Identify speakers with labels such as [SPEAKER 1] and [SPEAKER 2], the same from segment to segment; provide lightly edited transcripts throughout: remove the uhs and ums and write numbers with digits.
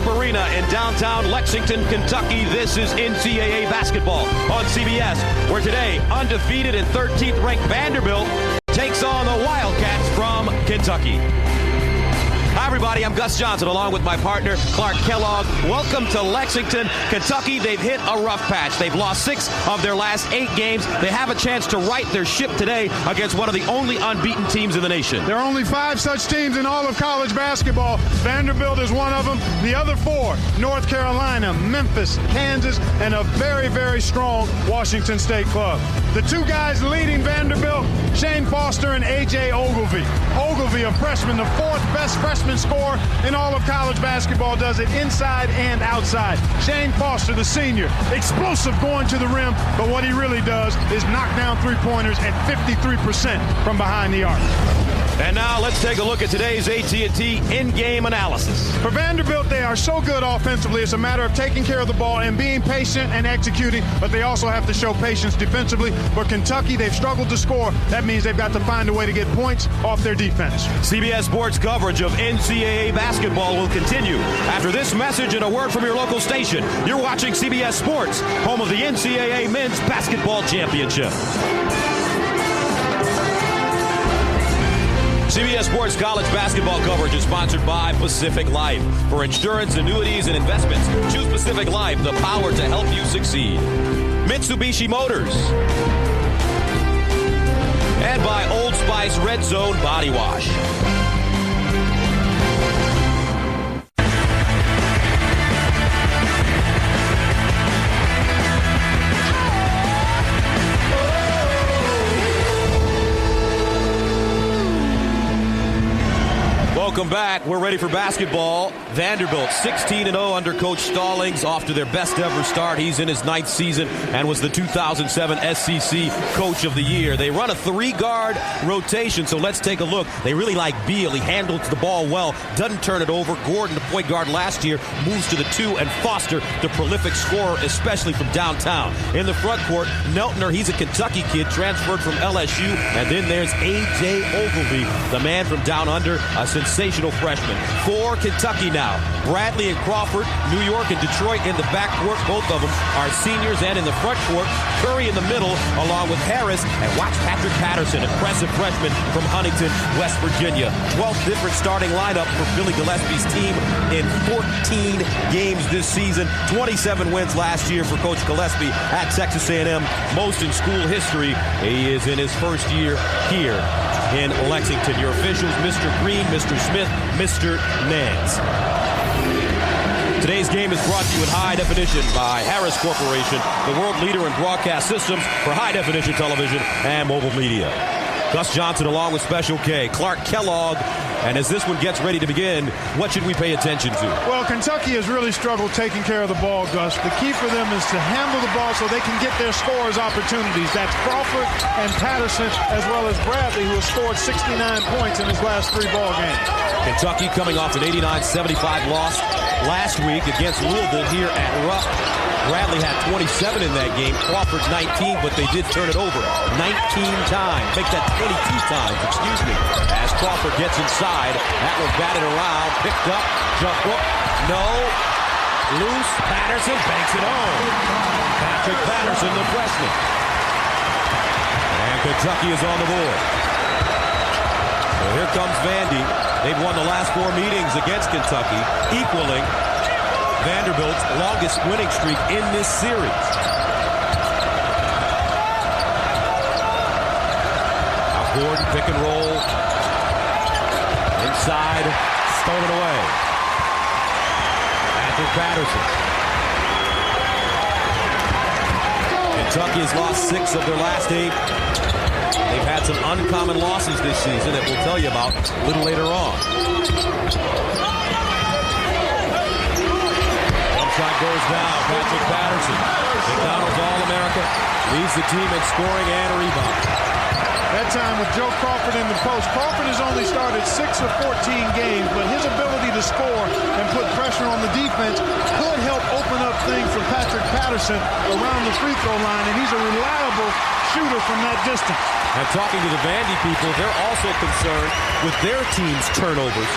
[SPEAKER 1] Rupp Arena in downtown Lexington, Kentucky. This is NCAA basketball on CBS, where today, undefeated and 13th ranked Vanderbilt takes on the Wildcats from Kentucky. Hi, everybody. I'm Gus Johnson, along with my partner, Clark Kellogg. Welcome to Lexington, Kentucky. They've hit a rough patch. They've lost 6 of their last 8 games. They have a chance to right their ship today against one of the only unbeaten teams in the nation.
[SPEAKER 2] There are only 5 such teams in all of college basketball. Vanderbilt is one of them. The other 4, North Carolina, Memphis, Kansas, and a very, very strong Washington State club. The 2 guys leading Vanderbilt, Shane Foster and A.J. Ogilvy. Ogilvy, a freshman, the 4th best freshman scorer in all of college basketball, does it inside and outside. Shane Foster, the senior, explosive going to the rim, but what he really does is knock down three-pointers at 53% from behind the arc.
[SPEAKER 1] And now let's take a look at today's AT&T in-game analysis.
[SPEAKER 2] For Vanderbilt, they are so good offensively. It's a matter of taking care of the ball and being patient and executing, but they also have to show patience defensively. For Kentucky, they've struggled to score. That means they've got to find a way to get points off their defense.
[SPEAKER 1] CBS Sports coverage of NCAA basketball will continue after this message and a word from your local station. You're watching CBS Sports, home of the NCAA Men's Basketball Championship. CBS Sports college basketball coverage is sponsored by Pacific Life. For insurance, annuities, and investments, choose Pacific Life, the power to help you succeed. Mitsubishi Motors. And by Old Spice Red Zone Body Wash. Welcome back. We're ready for basketball. Vanderbilt 16-0 under Coach Stallings, off to their best ever start. He's in his 9th season and was the 2007 SEC Coach of the Year. They run a 3-guard rotation, so let's take a look. They really like Beal. He handles the ball well, doesn't turn it over. Gordon, the point guard last year, moves to the 2, and Foster, the prolific scorer, especially from downtown. In the front court, Neltner, he's a Kentucky kid, transferred from LSU. And then there's A.J. Ogilvy, the man from down under, a sensational freshman. For Kentucky now, Bradley and Crawford, New York and Detroit in the backcourt. Both of them are seniors. And in the front court, Curry in the middle, along with Harris. And watch Patrick Patterson, impressive freshman from Huntington, West Virginia. 12th different starting lineup for Billy Gillespie's team in 14 games this season. 27 wins last year for Coach Gillespie at Texas A&M, most in school history. He is in his first year here in Lexington. Your officials, Mr. Green, Mr. Smith, Mr. Nance. Today's game is brought to you in high definition by Harris Corporation, the world leader in broadcast systems for high-definition television and mobile media. Gus Johnson along with Special K, Clark Kellogg. And as this one gets ready to begin, what should we pay attention to?
[SPEAKER 2] Well, Kentucky has really struggled taking care of the ball, Gus. The key for them is to handle the ball so they can get their scorers opportunities. That's Crawford and Patterson, as well as Bradley, who has scored 69 points in his last 3 ball games.
[SPEAKER 1] Kentucky coming off an 89-75 loss last week against Louisville here at Rupp. Bradley had 27 in that game, Crawford 19, but they did turn it over 19 times. Make that 22 times, excuse me, as Crawford gets inside. That was batted around, picked up, jump hook, no, loose, Patterson banks it home. Patrick Patterson, the freshman. And Kentucky is on the board. So here comes Vandy. They've won the last 4 meetings against Kentucky, equaling Vanderbilt's longest winning streak in this series. Now Gordon, pick and roll. Inside, stolen away. Patrick Patterson. Kentucky has lost 6 of their last 8. They've had some uncommon losses this season that we'll tell you about a little later on. Shot goes down. Patrick Patterson, McDonald's All-America, leads the team in scoring and rebound.
[SPEAKER 2] That time with Joe Crawford in the post. Crawford has only started 6 of 14 games, but his ability to score and put pressure on the defense could help open up things for Patrick Patterson around the free throw line, and he's a reliable shooter from that distance.
[SPEAKER 1] And talking to the Vandy people, they're also concerned with their team's turnovers.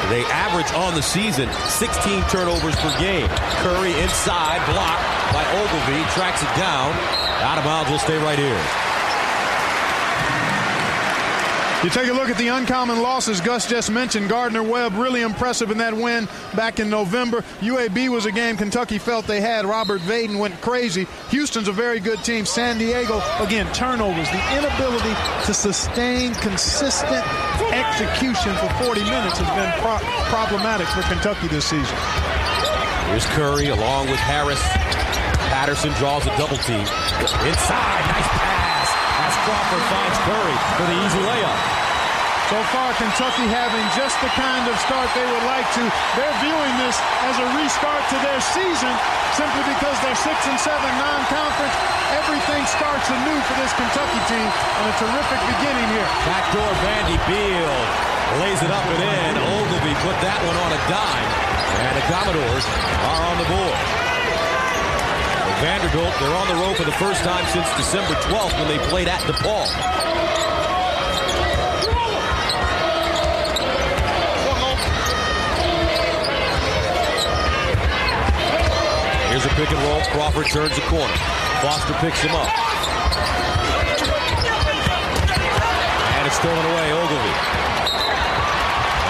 [SPEAKER 1] They average on the season 16 turnovers per game. Curry inside, blocked by Ogilvy, tracks it down. Out of bounds, will stay right here.
[SPEAKER 2] You take a look at the uncommon losses Gus just mentioned. Gardner-Webb really impressive in that win back in November. UAB was a game Kentucky felt they had. Robert Vaden went crazy. Houston's a very good team. San Diego, again, turnovers. The inability to sustain consistent execution for 40 minutes has been problematic for Kentucky this season.
[SPEAKER 1] Here's Curry along with Harris. Patterson draws a double team. Inside, nice pass as Crawford finds Curry for the easy layup.
[SPEAKER 2] So far, Kentucky having just the kind of start they would like to. They're viewing this as a restart to their season simply because they're 6-7 non-conference. Everything starts anew for this Kentucky team, and a terrific beginning here.
[SPEAKER 1] Backdoor Vandy Beal lays it up and in. Ogilvy put that one on a dime, and the Commodores are on the board. Vanderbilt, they're on the road for the first time since December 12th when they played at DePaul. Here's a pick and roll. Crawford turns the corner. Foster picks him up. And it's stolen away, Ogilvy.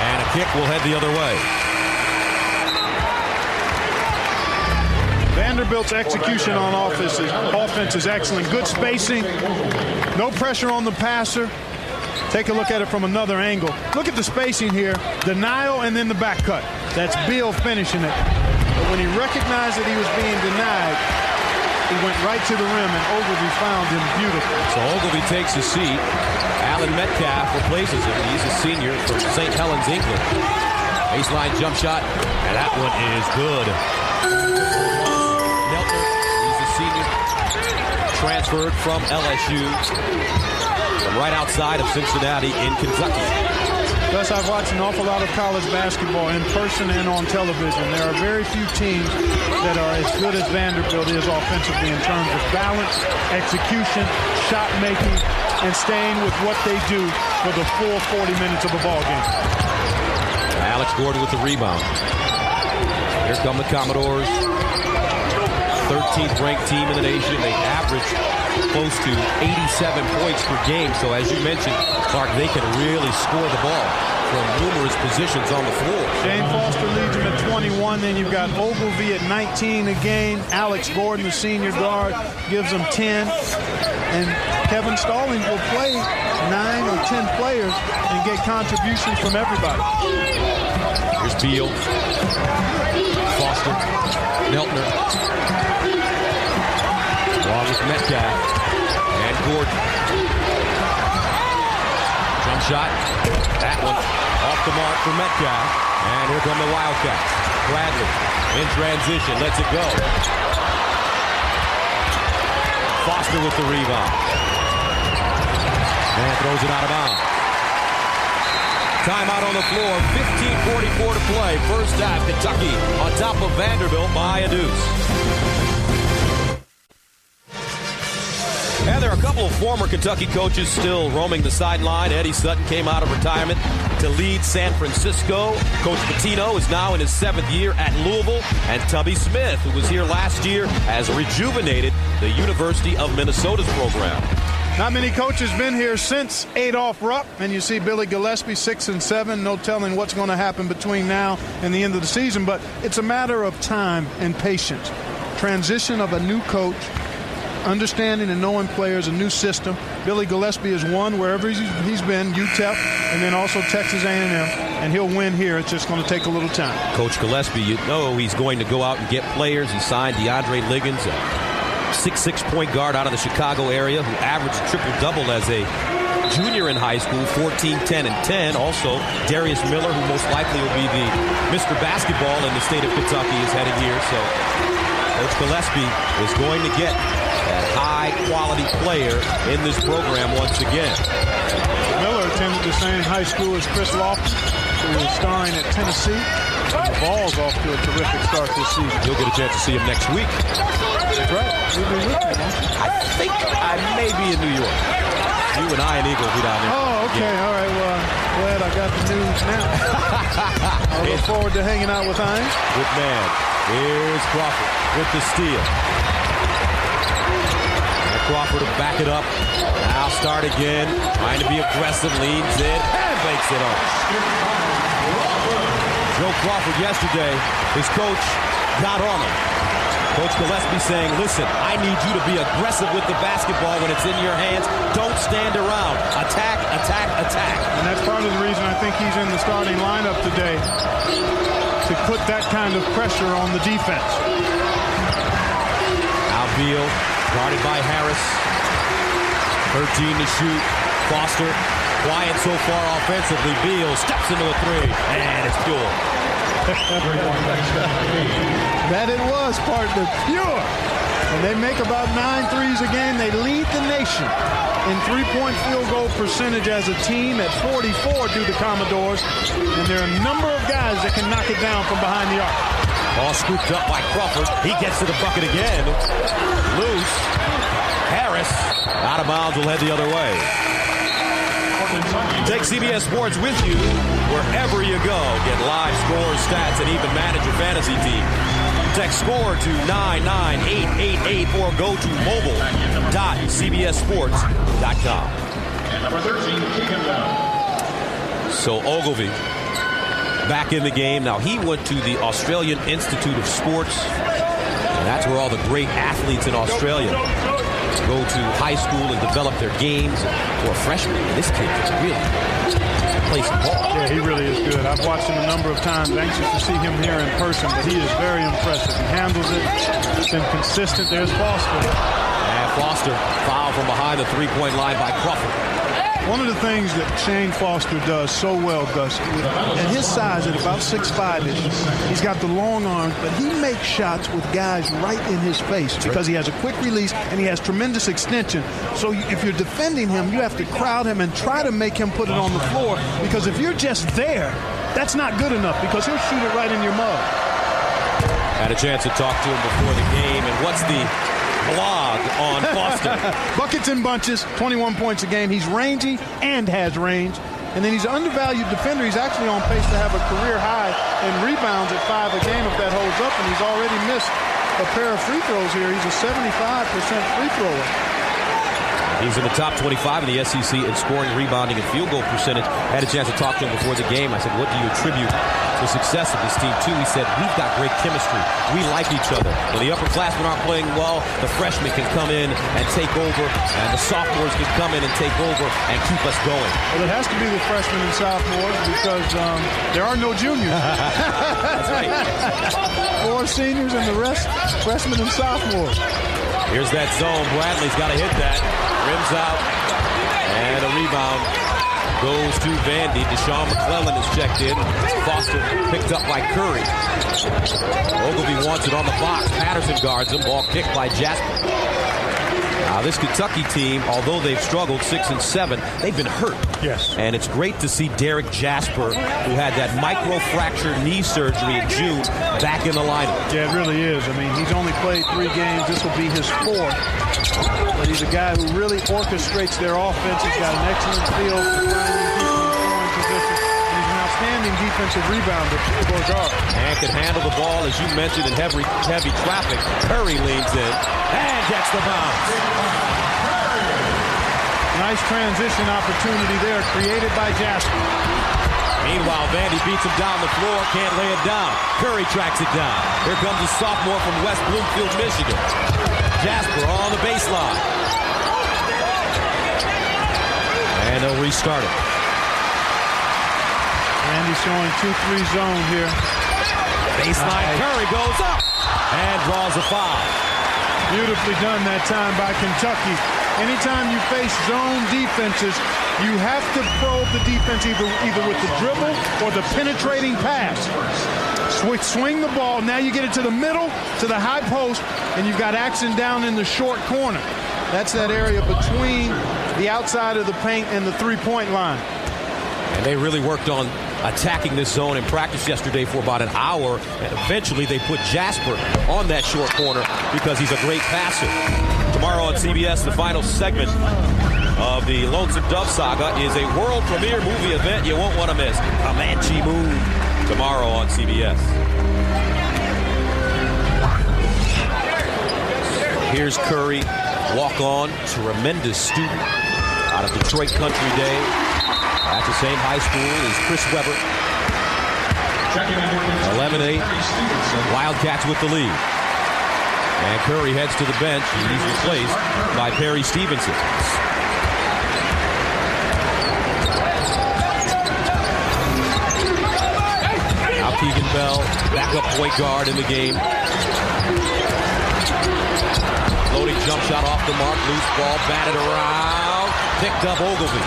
[SPEAKER 1] And a kick will head the other way.
[SPEAKER 2] Vanderbilt's execution on offense is excellent. Good spacing. No pressure on the passer. Take a look at it from another angle. Look at the spacing here. Denial and then the back cut. That's Beal finishing it. But when he recognized that he was being denied, he went right to the rim, and Ogilvy found him beautiful.
[SPEAKER 1] So Ogilvy takes a seat. Alan Metcalf replaces him. He's a senior from St. Helens, England. Baseline jump shot, and that one is good. Nelton, he's a senior, transferred from LSU, from right outside of Cincinnati in Kentucky.
[SPEAKER 2] Thus, I've watched an awful lot of college basketball in person and on television. There are very few teams that are as good as Vanderbilt is offensively in terms of balance, execution, shot making, and staying with what they do for the full 40 minutes of a ball game.
[SPEAKER 1] Alex Gordon with the rebound. Here come the Commodores. 13th ranked team in the nation. They average close to 87 points per game. So as you mentioned, Clark, they can really score the ball from numerous positions on the floor.
[SPEAKER 2] Shane Foster leads them at 21. Then you've got Ogilvy at 19 a game. Alex Gordon, the senior guard, gives them 10. And Kevin Stallings will play 9 or 10 players and get contributions from everybody.
[SPEAKER 1] Here's Beal. Foster. Neltner. Along with Metcalf and Gordon. Jump shot. That one off the mark for Metcalf. And here come the Wildcats. Bradley in transition. Lets it go. Foster with the rebound. And throws it out of bounds. Timeout on the floor. 15:44 to play. First half, Kentucky on top of Vanderbilt by a deuce. And there are a couple of former Kentucky coaches still roaming the sideline. Eddie Sutton came out of retirement to lead San Francisco. Coach Pitino is now in his 7th year at Louisville. And Tubby Smith, who was here last year, has rejuvenated the University of Minnesota's program.
[SPEAKER 2] Not many coaches been here since Adolph Rupp, and you see Billy Gillespie 6-7. No telling what's going to happen between now and the end of the season, but it's a matter of time and patience. Transition of a new coach, understanding and knowing players, a new system. Billy Gillespie has won wherever he's been, UTEP, and then also Texas A&M, and he'll win here. It's just going to take a little time.
[SPEAKER 1] Coach Gillespie, you know he's going to go out and get players. He signed DeAndre Liggins, a 6'6" point guard out of the Chicago area who averaged a triple-double as a junior in high school, 14, 10, and 10. Also, Darius Miller, who most likely will be the Mr. Basketball in the state of Kentucky, is headed here. So Coach Gillespie is going to get a high-quality player in this program once again.
[SPEAKER 2] Miller attended the same high school as Chris Lofton, who is starring at Tennessee. And the Vols off to a terrific start this season.
[SPEAKER 1] You'll get a chance to see him next week.
[SPEAKER 2] That's right. We'll be with you, huh?
[SPEAKER 1] I think I may be in New York. You and I and Eagle will be down there.
[SPEAKER 2] Oh, okay. Yeah. All right. Well, I'm glad I got the news now. Look forward to hanging out with Hines.
[SPEAKER 1] Good man. Here's Crawford with the steal. And Crawford to back it up. Now start again. Trying to be aggressive. Leans in and makes it up. Joe Crawford yesterday, his coach got on him. Coach Gillespie saying, listen, I need you to be aggressive with the basketball when it's in your hands. Don't stand around. Attack, attack, attack.
[SPEAKER 2] And that's part of the reason I think he's in the starting lineup today, to put that kind of pressure on the defense.
[SPEAKER 1] Beal, guarded by Harris. 13 to shoot. Foster, quiet so far offensively. Beal steps into a three, and it's pure.
[SPEAKER 2] That it was, partner, pure. And they make about 9 threes a game. They lead the nation in three-point field goal percentage as a team at 44 due to Commodores. And there are a number of guys that can knock it down from behind the arc.
[SPEAKER 1] Ball scooped up by Crawford. He gets to the bucket again. Loose. Harris out of bounds, will head the other way. Take CBS Sports with you wherever you go. Get live scores, stats, and even manage your fantasy team. Text SCORE to 99888 or go to mobile.cbssports.com. So Ogilvy back in the game. Now, he went to the Australian Institute of Sports, and that's where all the great athletes in Australia go to high school and develop their games. For a freshman, this kid is really plays some ball.
[SPEAKER 2] Yeah, he really is good. I've watched him a number of times. Anxious to see him here in person, but he is very impressive. He handles it. It's been consistent. There's Foster.
[SPEAKER 1] And Foster fouled from behind the three-point line by Crawford.
[SPEAKER 2] One of the things that Shane Foster does so well, Gus, at his size, at about 6'5", he's got the long arms, but he makes shots with guys right in his face because he has a quick release and he has tremendous extension. So if you're defending him, you have to crowd him and try to make him put it on the floor, because if you're just there, that's not good enough because he'll shoot it right in your mug.
[SPEAKER 1] Had a chance to talk to him before the game, and what's the blog on Foster?
[SPEAKER 2] Buckets and bunches, 21 points a game. He's rangy and has range. And then he's an undervalued defender. He's actually on pace to have a career high in rebounds at 5 a game if that holds up. And he's already missed a pair of free throws here. He's a 75% free thrower.
[SPEAKER 1] He's in the top 25 in the SEC in scoring, rebounding, and field goal percentage. I had a chance to talk to him before the game. I said, what do you attribute the success of this team to? He said, we've got great chemistry. We like each other. When the upperclassmen aren't playing well, the freshmen can come in and take over, and the sophomores can come in and take over and keep us going.
[SPEAKER 2] Well, it has to be the freshmen and sophomores because there are no juniors.
[SPEAKER 1] That's right.
[SPEAKER 2] 4 seniors and the rest freshmen and sophomores.
[SPEAKER 1] Here's that zone. Bradley's got to hit that. Rims out. And a rebound goes to Vandy. Deshaun McClellan is checked in. Foster picked up by Curry. Ogilvy wants it on the box. Patterson guards him. Ball kicked by Jasper. Now, this Kentucky team, although they've struggled 6 and 7, they've been hurt.
[SPEAKER 2] Yes.
[SPEAKER 1] And it's great to see Derek Jasper, who had that microfracture knee surgery in June, back in the lineup.
[SPEAKER 2] Yeah, it really is. I mean, he's only played 3 games. This will be his 4th. But he's a guy who really orchestrates their offense. He's got an excellent feel for finding people in scoring position. And he's an outstanding defensive rebounder for guard.
[SPEAKER 1] And can handle the ball, as you mentioned, in heavy traffic. Curry leans in and gets the bounce.
[SPEAKER 2] Nice transition opportunity there created by Jasper.
[SPEAKER 1] Meanwhile, Vandy beats him down the floor, can't lay it down. Curry tracks it down. Here comes a sophomore from West Bloomfield, Michigan. Jasper on the baseline. And they'll restart it.
[SPEAKER 2] Vandy showing 2-3 zone here.
[SPEAKER 1] Baseline, Curry goes up and draws a foul.
[SPEAKER 2] Beautifully done that time by Kentucky. Anytime you face zone defenses, you have to probe the defense either with the dribble or the penetrating pass. Swing the ball. Now you get it to the middle, to the high post, and you've got action down in the short corner. That's that area between the outside of the paint and the three-point line.
[SPEAKER 1] And they really worked on attacking this zone in practice yesterday for about an hour, and eventually they put Jasper on that short corner because he's a great passer. Tomorrow on CBS, the final segment of the Lonesome Dove saga is a world premiere movie event you won't want to miss. Comanche Moon. tomorrow on CBS. Here's Curry, walk-on, tremendous student out of Detroit Country Day at the same high school as Chris Webber. 11-8, Wildcats with the lead. And Curry heads to the bench, and he's replaced by Perry Stevenson. Now Keegan Bell, backup point guard in the game. Floating jump shot off the mark, loose ball, batted around, picked up Ogilvy.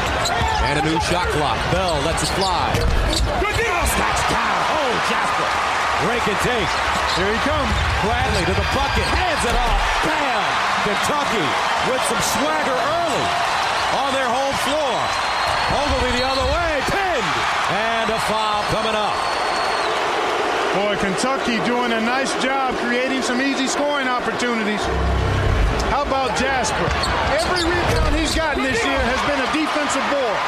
[SPEAKER 1] And a new shot clock. Bell lets it fly. Snatch down. Oh, Jasper. Break and take.
[SPEAKER 2] Here he comes.
[SPEAKER 1] Bradley to the bucket, hands it off. Bam! Kentucky with some swagger early on their home floor. Ogilvy the other way, pinned. And a foul coming up.
[SPEAKER 2] Boy, Kentucky doing a nice job creating some easy scoring opportunities. How about Jasper? Every rebound he's gotten this year has been a defensive board.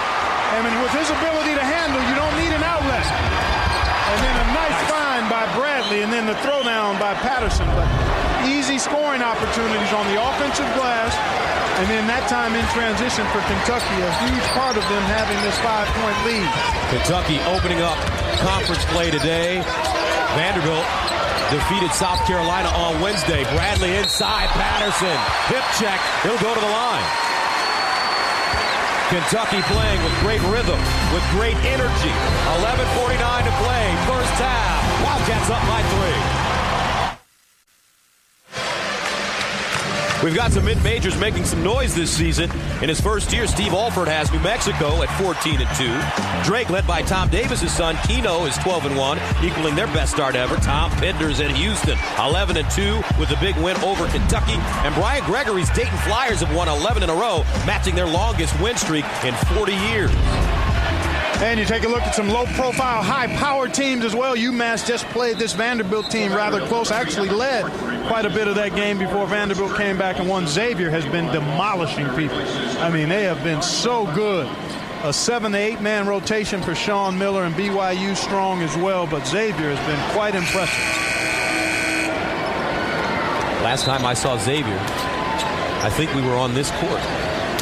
[SPEAKER 2] And with his ability to handle, you don't need an outlet. And then a nice find by Bradley, and then the throwdown by Patterson. But easy scoring opportunities on the offensive glass. And then that time in transition for Kentucky, a huge part of them having this 5-point lead.
[SPEAKER 1] Kentucky opening up conference play today. Vanderbilt defeated South Carolina on Wednesday. Bradley inside, Patterson. Hip check, he'll go to the line. Kentucky playing with great rhythm, with great energy. 11:49 to play, first half. Wildcats up by 3. We've got some mid-majors making some noise this season. In his first year, Steve Alford has New Mexico at 14-2. Drake, led by Tom Davis's son, Keno, is 12-1, equaling their best start ever. Tom Pender's at Houston, 11-2, with a big win over Kentucky. And Brian Gregory's Dayton Flyers have won 11 in a row, matching their longest win streak in 40 years.
[SPEAKER 2] And you take a look at some low-profile, high-powered teams as well. UMass just played this Vanderbilt team rather close, actually led quite a bit of that game before Vanderbilt came back and won. Xavier has been demolishing people. I mean, they have been so good. A 7 to 8 man rotation for Sean Miller, and BYU strong as well, but Xavier has been quite impressive.
[SPEAKER 1] Last time I saw Xavier, I think we were on this court.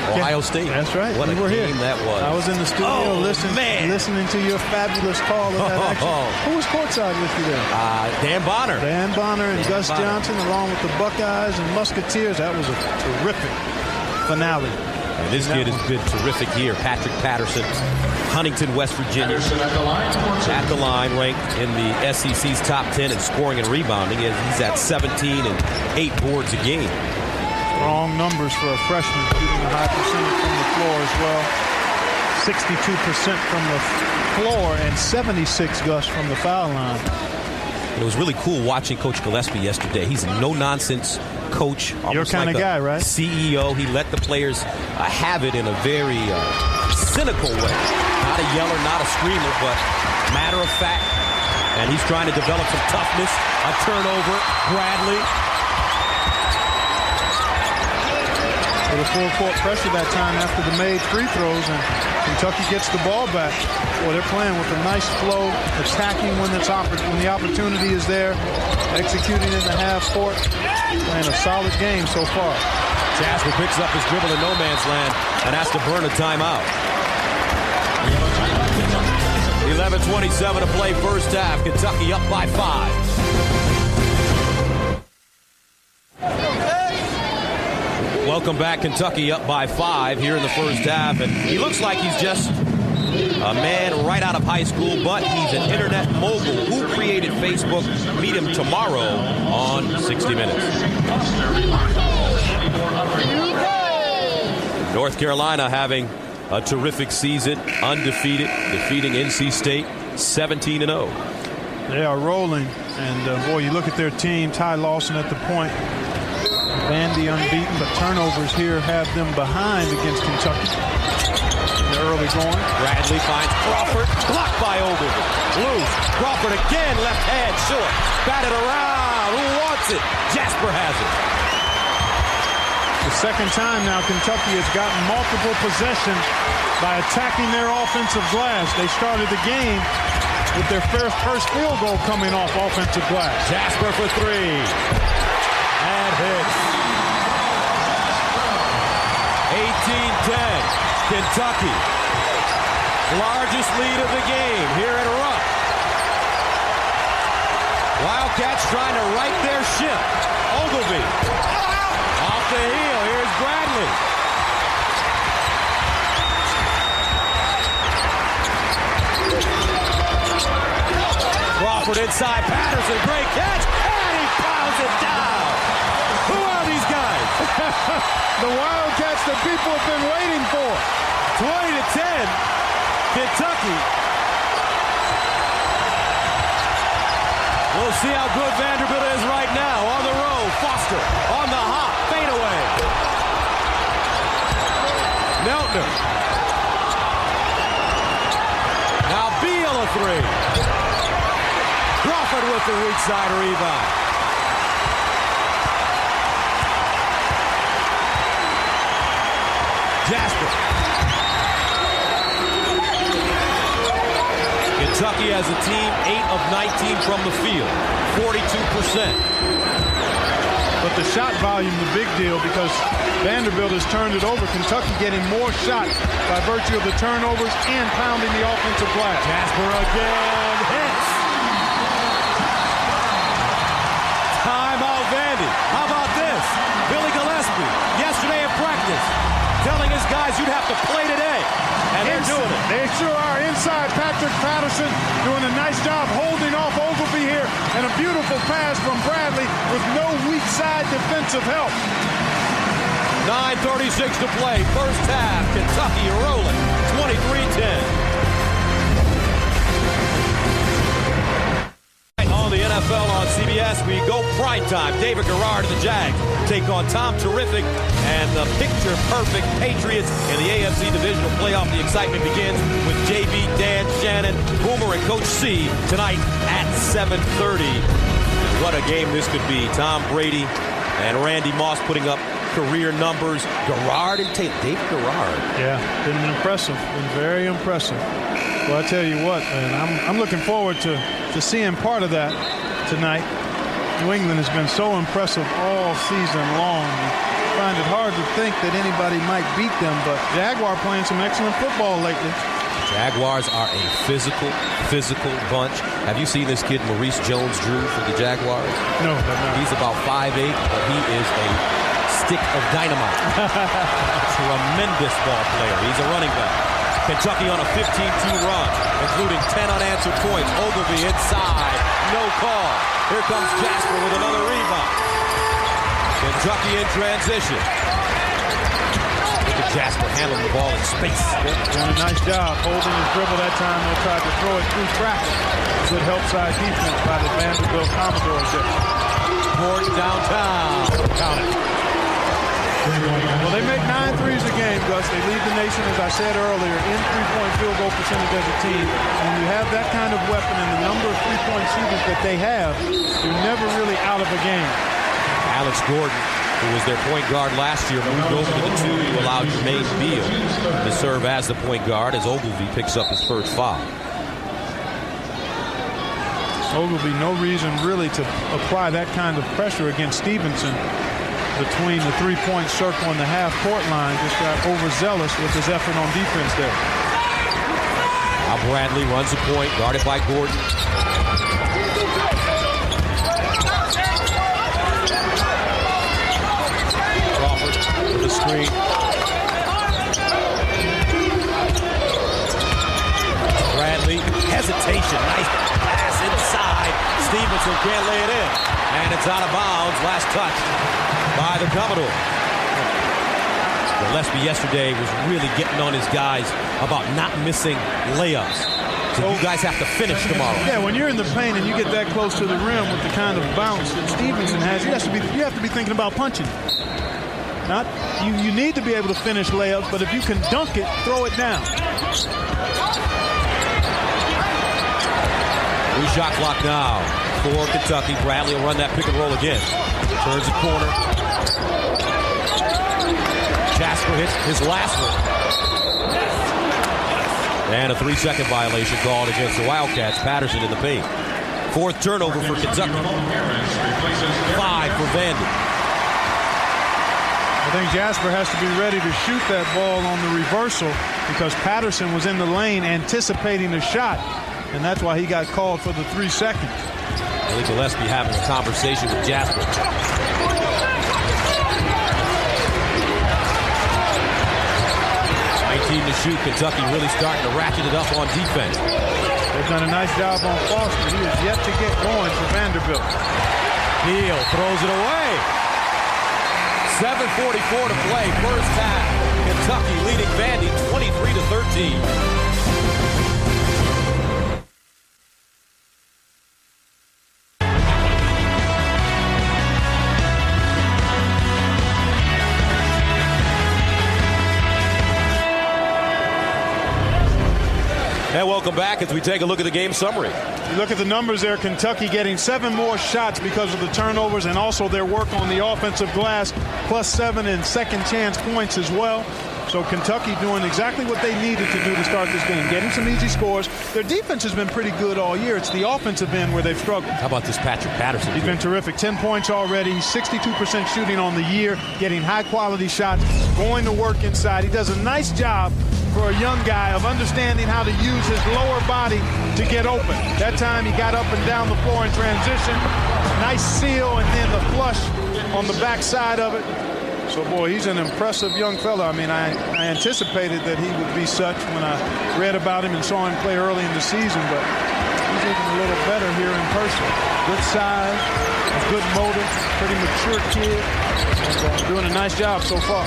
[SPEAKER 1] Ohio State.
[SPEAKER 2] That's right.
[SPEAKER 1] What a game that was.
[SPEAKER 2] I was in the studio listening to your fabulous call of that action. Who was courtside with you there?
[SPEAKER 1] Dan Bonner.
[SPEAKER 2] Dan Bonner and Gus Johnson, along with the Buckeyes and Musketeers. That was a terrific finale.
[SPEAKER 1] And this kid has been terrific here. Patrick Patterson, Huntington, West Virginia. At the line, ranked in the SEC's top 10 in scoring and rebounding. He's at 17 and 8 boards a game.
[SPEAKER 2] Strong numbers for a freshman, shooting a high percentage from the floor as well. 62% from the floor and 76, Gus, from the foul line.
[SPEAKER 1] It was really cool watching Coach Gillespie yesterday. He's a no-nonsense coach.
[SPEAKER 2] Your kind of guy, right?
[SPEAKER 1] CEO. He let the players have it in a very cynical way. Not a yeller, not a screamer, but matter of fact. And he's trying to develop some toughness. A turnover. Bradley.
[SPEAKER 2] With a full court pressure that time after the made free throws, and Kentucky gets the ball back. Well, they're playing with a nice flow, attacking when the opportunity is there, executing in the half court, playing a solid game so far.
[SPEAKER 1] Jasper picks up his dribble in no man's land and has to burn a timeout. 11:27 to play, first half. Kentucky up by 5. Welcome back. Kentucky up by 5 here in the first half. And he looks like he's just a man right out of high school, but he's an internet mogul. Who created Facebook? Meet him tomorrow on 60 Minutes. North Carolina having a terrific season, undefeated, defeating NC State 17-0.
[SPEAKER 2] They are rolling. And, boy, you look at their team, Ty Lawson at the point. Vandy unbeaten, but turnovers here have them behind against Kentucky in the early going.
[SPEAKER 1] Bradley finds Crawford, blocked by Ogilvy. Loose, Crawford again, left hand, short. Batted around, who wants it? Jasper has it.
[SPEAKER 2] The second time now Kentucky has gotten multiple possessions by attacking their offensive glass. They started the game with their first field goal coming off offensive glass.
[SPEAKER 1] Jasper for three. And hits. 18-10. Kentucky. Largest lead of the game here at Rupp. Wildcats trying to right their ship. Ogilvy. Off the heel. Here's Bradley. Crawford inside Patterson. Great catch. And he pounds it down. Who are these guys?
[SPEAKER 2] The Wildcats that people have been waiting for.
[SPEAKER 1] 20-10. Kentucky. We'll see how good Vanderbilt is right now. On the road, Foster on the hop, fade away. Meltner. Now Beal a three. Crawford with the weak side rebound. Jasper. Kentucky as a team, 8 of 19 from the field, 42%.
[SPEAKER 2] But the shot volume is a big deal because Vanderbilt has turned it over. Kentucky getting more shots by virtue of the turnovers and pounding the offensive glass.
[SPEAKER 1] Jasper again hits. Timeout Vandy. How about this? Billy Gillespie, yesterday in practice, telling his guys you'd have to play today. And they're doing it.
[SPEAKER 2] They sure are. Inside, Patrick Patterson doing a nice job holding off Ogilvy here. And a beautiful pass from Bradley with no weak side defensive help.
[SPEAKER 1] 9:36 to play. First half. Kentucky rolling. 23-10. On the NFL on CBS, we go prime time. David Garrard and the Jags take on Tom Terrific and the picture-perfect Patriots in the AFC Divisional Playoff. The excitement begins with JB, Dan, Shannon, Boomer, and Coach C tonight at 7:30. What a game this could be. Tom Brady and Randy Moss putting up career numbers. Garrard and Taylor. David Garrard.
[SPEAKER 2] Yeah, been impressive. Been very impressive. Well, I tell you what, man, I'm looking forward to seeing part of that tonight. New England has been so impressive all season long. I find it hard to think that anybody might beat them, but Jaguar playing some excellent football lately.
[SPEAKER 1] Jaguars are a physical bunch. Have you seen this kid, Maurice Jones-Drew, for the Jaguars?
[SPEAKER 2] No, no.
[SPEAKER 1] He's about 5'8", but he is a stick of dynamite. Tremendous ball player. He's a running back. Kentucky on a 15-2 run, including 10 unanswered points. Ogilvy inside, no call. Here comes Jasper with another rebound. Kentucky in transition. Look at Jasper handling the ball in space.
[SPEAKER 2] Doing a nice job holding his dribble that time. They tried to throw it through traffic. Good help side defense by the Vanderbilt Commodores there.
[SPEAKER 1] Gordon downtown. Count it.
[SPEAKER 2] Well, they make 9 threes a game, Gus. They lead the nation, as I said earlier, in three-point field goal percentage as a team. When you have that kind of weapon and the number of three-point shooters that they have, you're never really out of a game.
[SPEAKER 1] Alex Gordon, who was their point guard last year, moved over to the 2. He allowed Jermaine Beal to serve as the point guard as Ogilvy picks up his first foul.
[SPEAKER 2] Ogilvy, no reason really to apply that kind of pressure against Stevenson. Between the three-point circle and the half-court line, just got overzealous with his effort on defense there.
[SPEAKER 1] Now Bradley runs the point, guarded by Gordon. Crawford with the screen. Bradley, hesitation, nice pass inside. Stevenson can't lay it in, and it's out of bounds. Last touch by the Commodore. Gillespie yesterday was really getting on his guys about not missing layups. So you guys have to finish tomorrow.
[SPEAKER 2] Yeah, when you're in the paint and you get that close to the rim with the kind of bounce that Stevenson has, you have to be thinking about punching. Not you need to be able to finish layups, but if you can dunk it, throw it down.
[SPEAKER 1] New shot clock now for Kentucky. Bradley will run that pick and roll again. Turns the corner. Jasper hits his last one. And a 3-second violation called against the Wildcats. Patterson in the paint. 4th turnover for Kentucky. 5 for Vandy.
[SPEAKER 2] I think Jasper has to be ready to shoot that ball on the reversal because Patterson was in the lane anticipating the shot, and that's why he got called for the 3 seconds.
[SPEAKER 1] I think Gillespie having a conversation with Jasper. 19 to shoot. Kentucky really starting to ratchet it up on defense.
[SPEAKER 2] They've done a nice job on Foster. He is yet to get going for Vanderbilt.
[SPEAKER 1] Neal throws it away. 7:44 to play, first half. Kentucky leading Vandy 23-13. And welcome back as we take a look at the game summary.
[SPEAKER 2] You look at the numbers there, Kentucky getting 7 more shots because of the turnovers and also their work on the offensive glass, +7 in second chance points as well. So Kentucky doing exactly what they needed to do to start this game, getting some easy scores. Their defense has been pretty good all year. It's the offensive end where they've struggled.
[SPEAKER 1] How about this Patrick Patterson?
[SPEAKER 2] He's been terrific. 10 points already. He's 62% shooting on the year, getting high-quality shots, going to work inside. He does a nice job for a young guy of understanding how to use his lower body to get open. That time he got up and down the floor in transition. Nice seal and then the flush on the backside of it. So, boy, he's an impressive young fella. I mean, I anticipated that he would be such when I read about him and saw him play early in the season, but he's even a little better here in person. Good size, a good motor, pretty mature kid. Doing a nice job so far.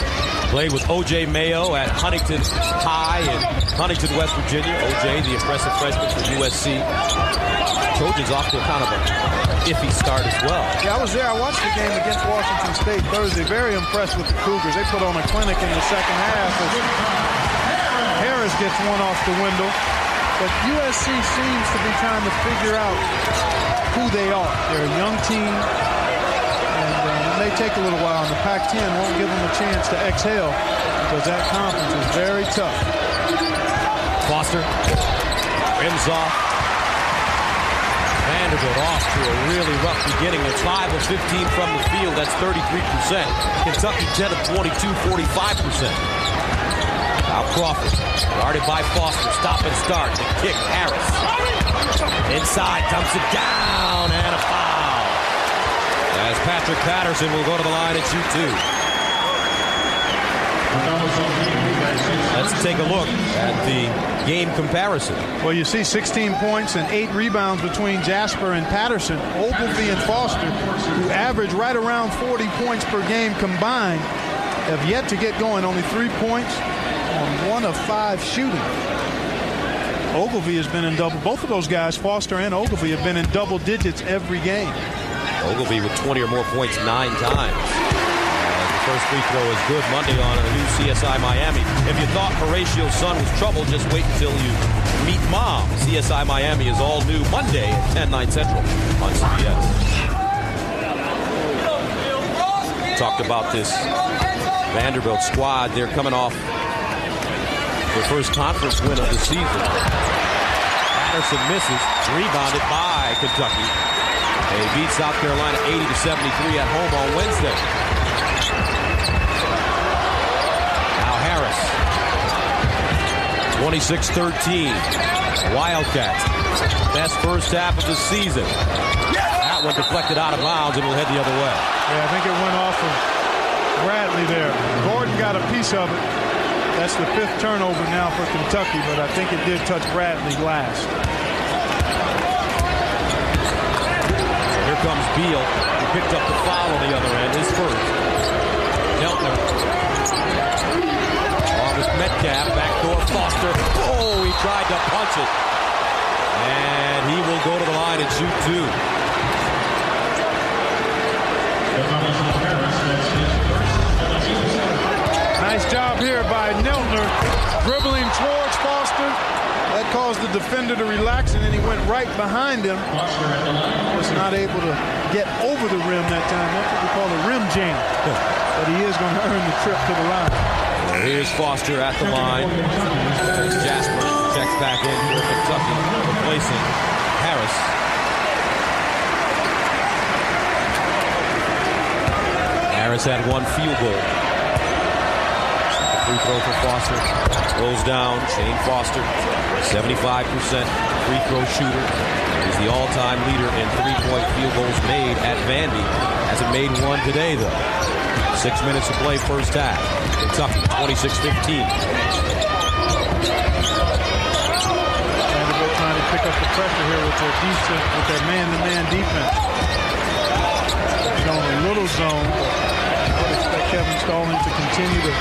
[SPEAKER 1] Played with O.J. Mayo at Huntington High in Huntington, West Virginia. O.J., the impressive freshman from USC. Trojans off to a kind of a iffy start as well.
[SPEAKER 2] Yeah, I was there. I watched the game against Washington State Thursday. Very impressed with the Cougars. They put on a clinic in the second half. Harris gets one off the window. But USC seems to be trying to figure out who they are. They're a young team. And it may take a little while. And the Pac-10 won't give them a chance to exhale because that conference is very tough.
[SPEAKER 1] Foster rims off. Vanderbilt off to a really rough beginning. They're 5 of 15 from the field. That's 33%. Kentucky 10 of 22, 45%. Now Crawford, guarded by Foster. Stop and start. The kick, Harris. Inside, dumps it down, and a foul. As Patrick Patterson will go to the line and shoot 2. Let's take a look at the game comparison.
[SPEAKER 2] Well, you see 16 points and 8 rebounds between Jasper and Patterson. Ogilvie and Foster, who average right around 40 points per game combined, have yet to get going. Only 3 points on 1 of 5 shooting. Ogilvie has been in double. Both of those guys, Foster and Ogilvie, have been in double digits every game.
[SPEAKER 1] Ogilvie with 20 or more points 9 times. First free throw is good Monday on a new CSI Miami. If you thought Horatio's son was trouble, just wait until you meet Mom. CSI Miami is all new Monday at 10, 9 Central on CBS. Talked about this Vanderbilt squad. They're coming off their first conference win of the season. Patterson misses, rebounded by Kentucky. They beat South Carolina 80-73 at home on Wednesday. Now Harris, 26-13. Wildcats, best first half of the season. That one deflected out of bounds and will head the other way.
[SPEAKER 2] Yeah, I think it went off of Bradley there. Gordon got a piece of it. That's the 5th turnover now for Kentucky, but I think it did touch Bradley last.
[SPEAKER 1] Here comes Beal, who picked up the foul on the other end, his first. Neltner. Along with Metcalf, backdoor Foster. Oh, he tried to punch it. And he will go to the line and shoot 2.
[SPEAKER 2] Nice job here by Neltner, dribbling towards Foster. That caused the defender to relax, and then he went right behind him. Was not able to get over the rim that time. That's what we call a rim jam. But he is going to earn the trip to the line.
[SPEAKER 1] Here's Foster at the line. Jasper, checks back in for Kentucky, replacing Harris. Harris had one field goal. Free throw for Foster. Goes down. Shane Foster, 75% free throw shooter. He's the all-time leader in three-point field goals made at Vandy. Hasn't made one today, though. 6 minutes to play first half. Kentucky, 26-15.
[SPEAKER 2] Vanderbilt trying to pick up the pressure here with their defense, with their man-to-man defense. Showing a little zone. I would expect Kevin Stallings to continue to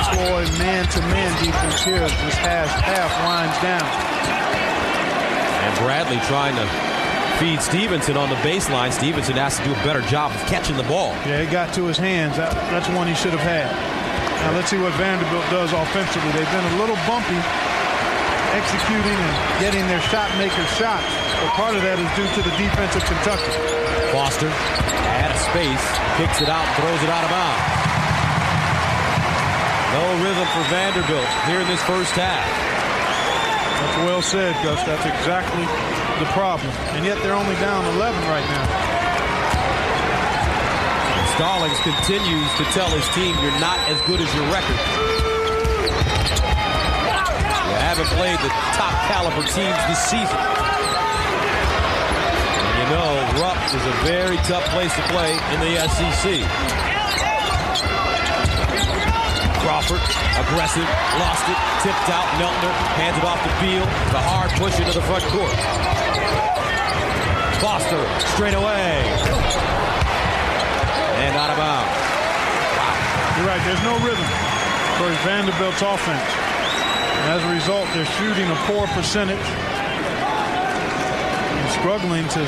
[SPEAKER 2] employ man-to-man defense here as this half winds down.
[SPEAKER 1] And Bradley trying to feed Stevenson on the baseline. Stevenson has to do a better job of catching the ball.
[SPEAKER 2] Yeah, it got to his hands. That's one he should have had. Now let's see what Vanderbilt does offensively. They've been a little bumpy executing and getting their shot makers shots. But part of that is due to the defense of Kentucky.
[SPEAKER 1] Foster out of space, kicks it out, throws it out of bounds. No rhythm for Vanderbilt here in this first half.
[SPEAKER 2] That's well said, Gus. That's exactly the problem. And yet they're only down 11 right now.
[SPEAKER 1] Stallings continues to tell his team, you're not as good as your record. You haven't played the top caliber teams this season. And you know, Rupp is a very tough place to play in the SEC. Crawford, aggressive, lost it, tipped out, Meltner, hands it off to Beal, the hard push into the front court. Foster, straight away. And out of bounds. Wow.
[SPEAKER 2] You're right, there's no rhythm for Vanderbilt's offense. And as a result, they're shooting a poor percentage and struggling to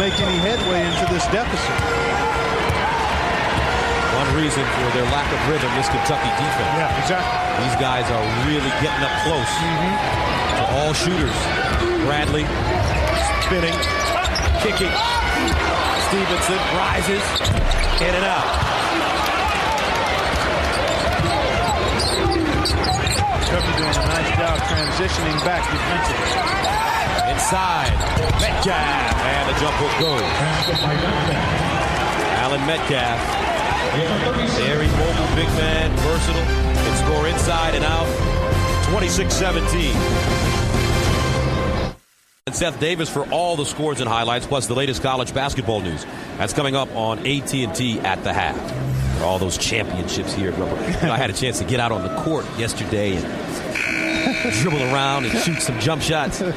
[SPEAKER 2] make any headway into this deficit.
[SPEAKER 1] One reason for their lack of rhythm is Kentucky defense.
[SPEAKER 2] Yeah, exactly.
[SPEAKER 1] These guys are really getting up close to all shooters. Bradley spinning, kicking. Stevenson rises, in and out.
[SPEAKER 2] Trevor doing a nice job transitioning back defensively.
[SPEAKER 1] Inside, Metcalf, and the jump hook goes. Allen Metcalf, very mobile, big man, versatile, can score inside and out. 26-17. And Seth Davis for all the scores and highlights, plus the latest college basketball news. That's coming up on AT&T at the half. For all those championships here at Rupp. I had a chance to get out on the court yesterday and dribble around and shoot some jump shots and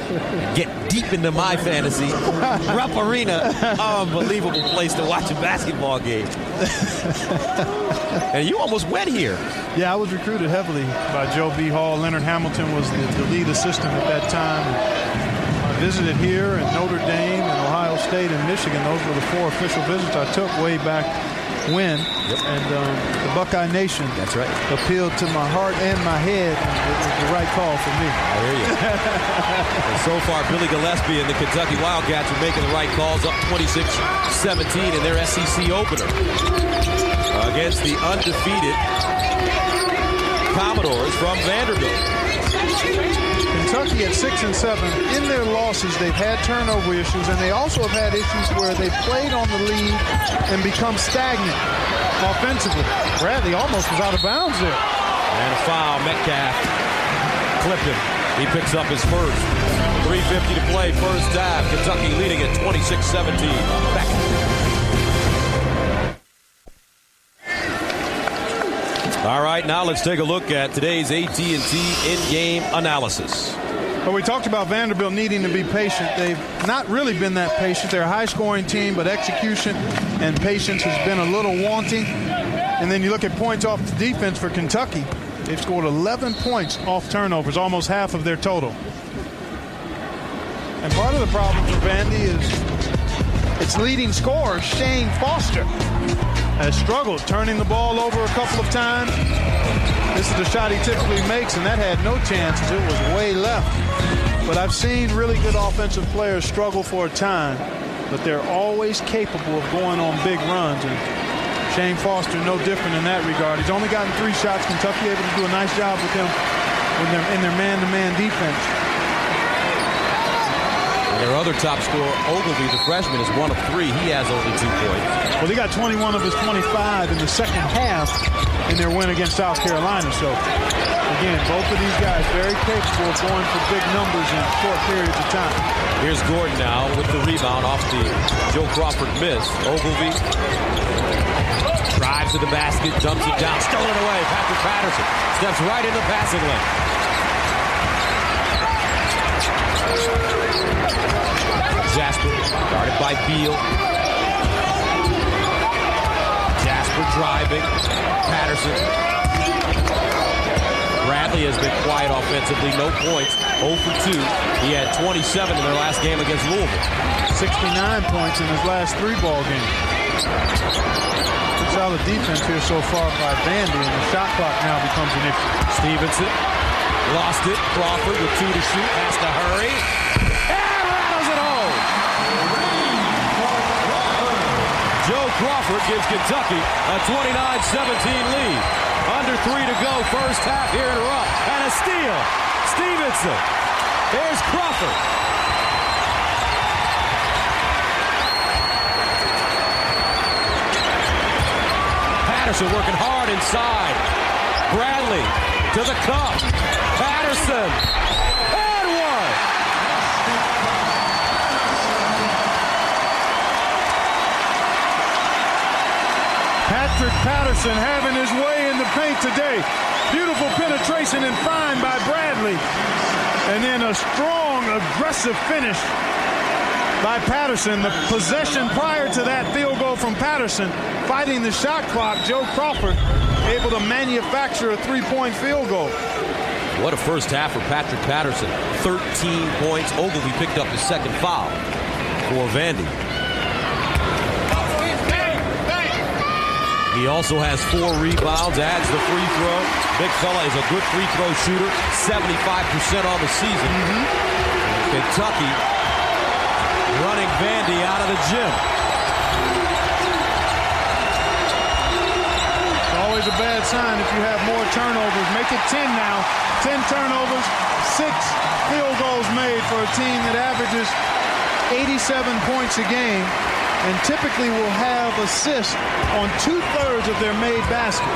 [SPEAKER 1] get deep into my fantasy. Rupp Arena, unbelievable place to watch a basketball game. And you almost went here.
[SPEAKER 2] Yeah, I was recruited heavily by Joe B. Hall. Leonard Hamilton was the lead assistant at that time. I visited here in Notre Dame and Ohio State and Michigan. Those were the 4 official visits I took way back when.
[SPEAKER 1] Yep.
[SPEAKER 2] And the Buckeye Nation,
[SPEAKER 1] that's right,
[SPEAKER 2] appealed to my heart and my head. And it was the right call for me.
[SPEAKER 1] I hear you. And so far, Billy Gillespie and the Kentucky Wildcats are making the right calls, up 26-17 in their SEC opener against the undefeated Commodores from Vanderbilt.
[SPEAKER 2] Kentucky at 6-7. In their losses, they've had turnover issues, and they also have had issues where they played on the lead and become stagnant offensively. Bradley almost was out of bounds there.
[SPEAKER 1] And a foul. Metcalf clipped him. He picks up his first. 3:50 to play first half. Kentucky leading at 26-17. Back. All right, now let's take a look at today's AT&T in-game analysis.
[SPEAKER 2] Well, we talked about Vanderbilt needing to be patient. They've not really been that patient. They're a high-scoring team, but execution and patience has been a little wanting. And then you look at points off the defense for Kentucky. They've scored 11 points off turnovers, almost half of their total. And part of the problem for Vandy is its leading scorer, Shane Foster, has struggled, turning the ball over a couple of times. This is the shot he typically makes, and that had no chances. It was way left. But I've seen really good offensive players struggle for a time, but they're always capable of going on big runs. And Shane Foster, no different in that regard. He's only gotten 3 shots. Kentucky able to do a nice job with him in their man-to-man defense.
[SPEAKER 1] Their other top scorer, Ogilvy, the freshman, is 1 of 3. He has only 2 points.
[SPEAKER 2] Well, he got 21 of his 25 in the second half in their win against South Carolina. So, again, both of these guys very capable of going for big numbers in short periods of time.
[SPEAKER 1] Here's Gordon now with the rebound off the Joe Crawford miss. Ogilvy drives to the basket, dumps it down, stolen away. Patrick Patterson steps right in the passing lane. Jasper, guarded by Beal. Jasper driving. Patterson. Bradley has been quiet offensively, no points, 0 for 2. He had 27 in their last game against Louisville.
[SPEAKER 2] 69 points in his last 3 ball games. Good solid defense here so far by Vandy, and the shot clock now becomes an issue.
[SPEAKER 1] Stevenson lost it. Crawford with 2 to shoot, has to hurry. Joe Crawford gives Kentucky a 29-17 lead. Under 3 to go, first half here in Rupp. And a steal. Stevenson. There's Crawford. Patterson working hard inside. Bradley to the cup. Patterson. And 1.
[SPEAKER 2] Patrick Patterson having his way in the paint today. Beautiful penetration and find by Bradley. And then a strong, aggressive finish by Patterson. The possession prior to that field goal from Patterson, fighting the shot clock. Joe Crawford able to manufacture a 3-point field goal.
[SPEAKER 1] What a first half for Patrick Patterson. 13 points. Ogilvy picked up his second foul for Vandy. He also has 4 rebounds, adds the free throw. Big fella is a good free throw shooter, 75% on the season. Kentucky running Vandy out of the gym.
[SPEAKER 2] It's always a bad sign if you have more turnovers. Make it 10 now. 10 turnovers, 6 field goals made for a team that averages 87 points a game, and typically will have assists on 2/3 of their made baskets.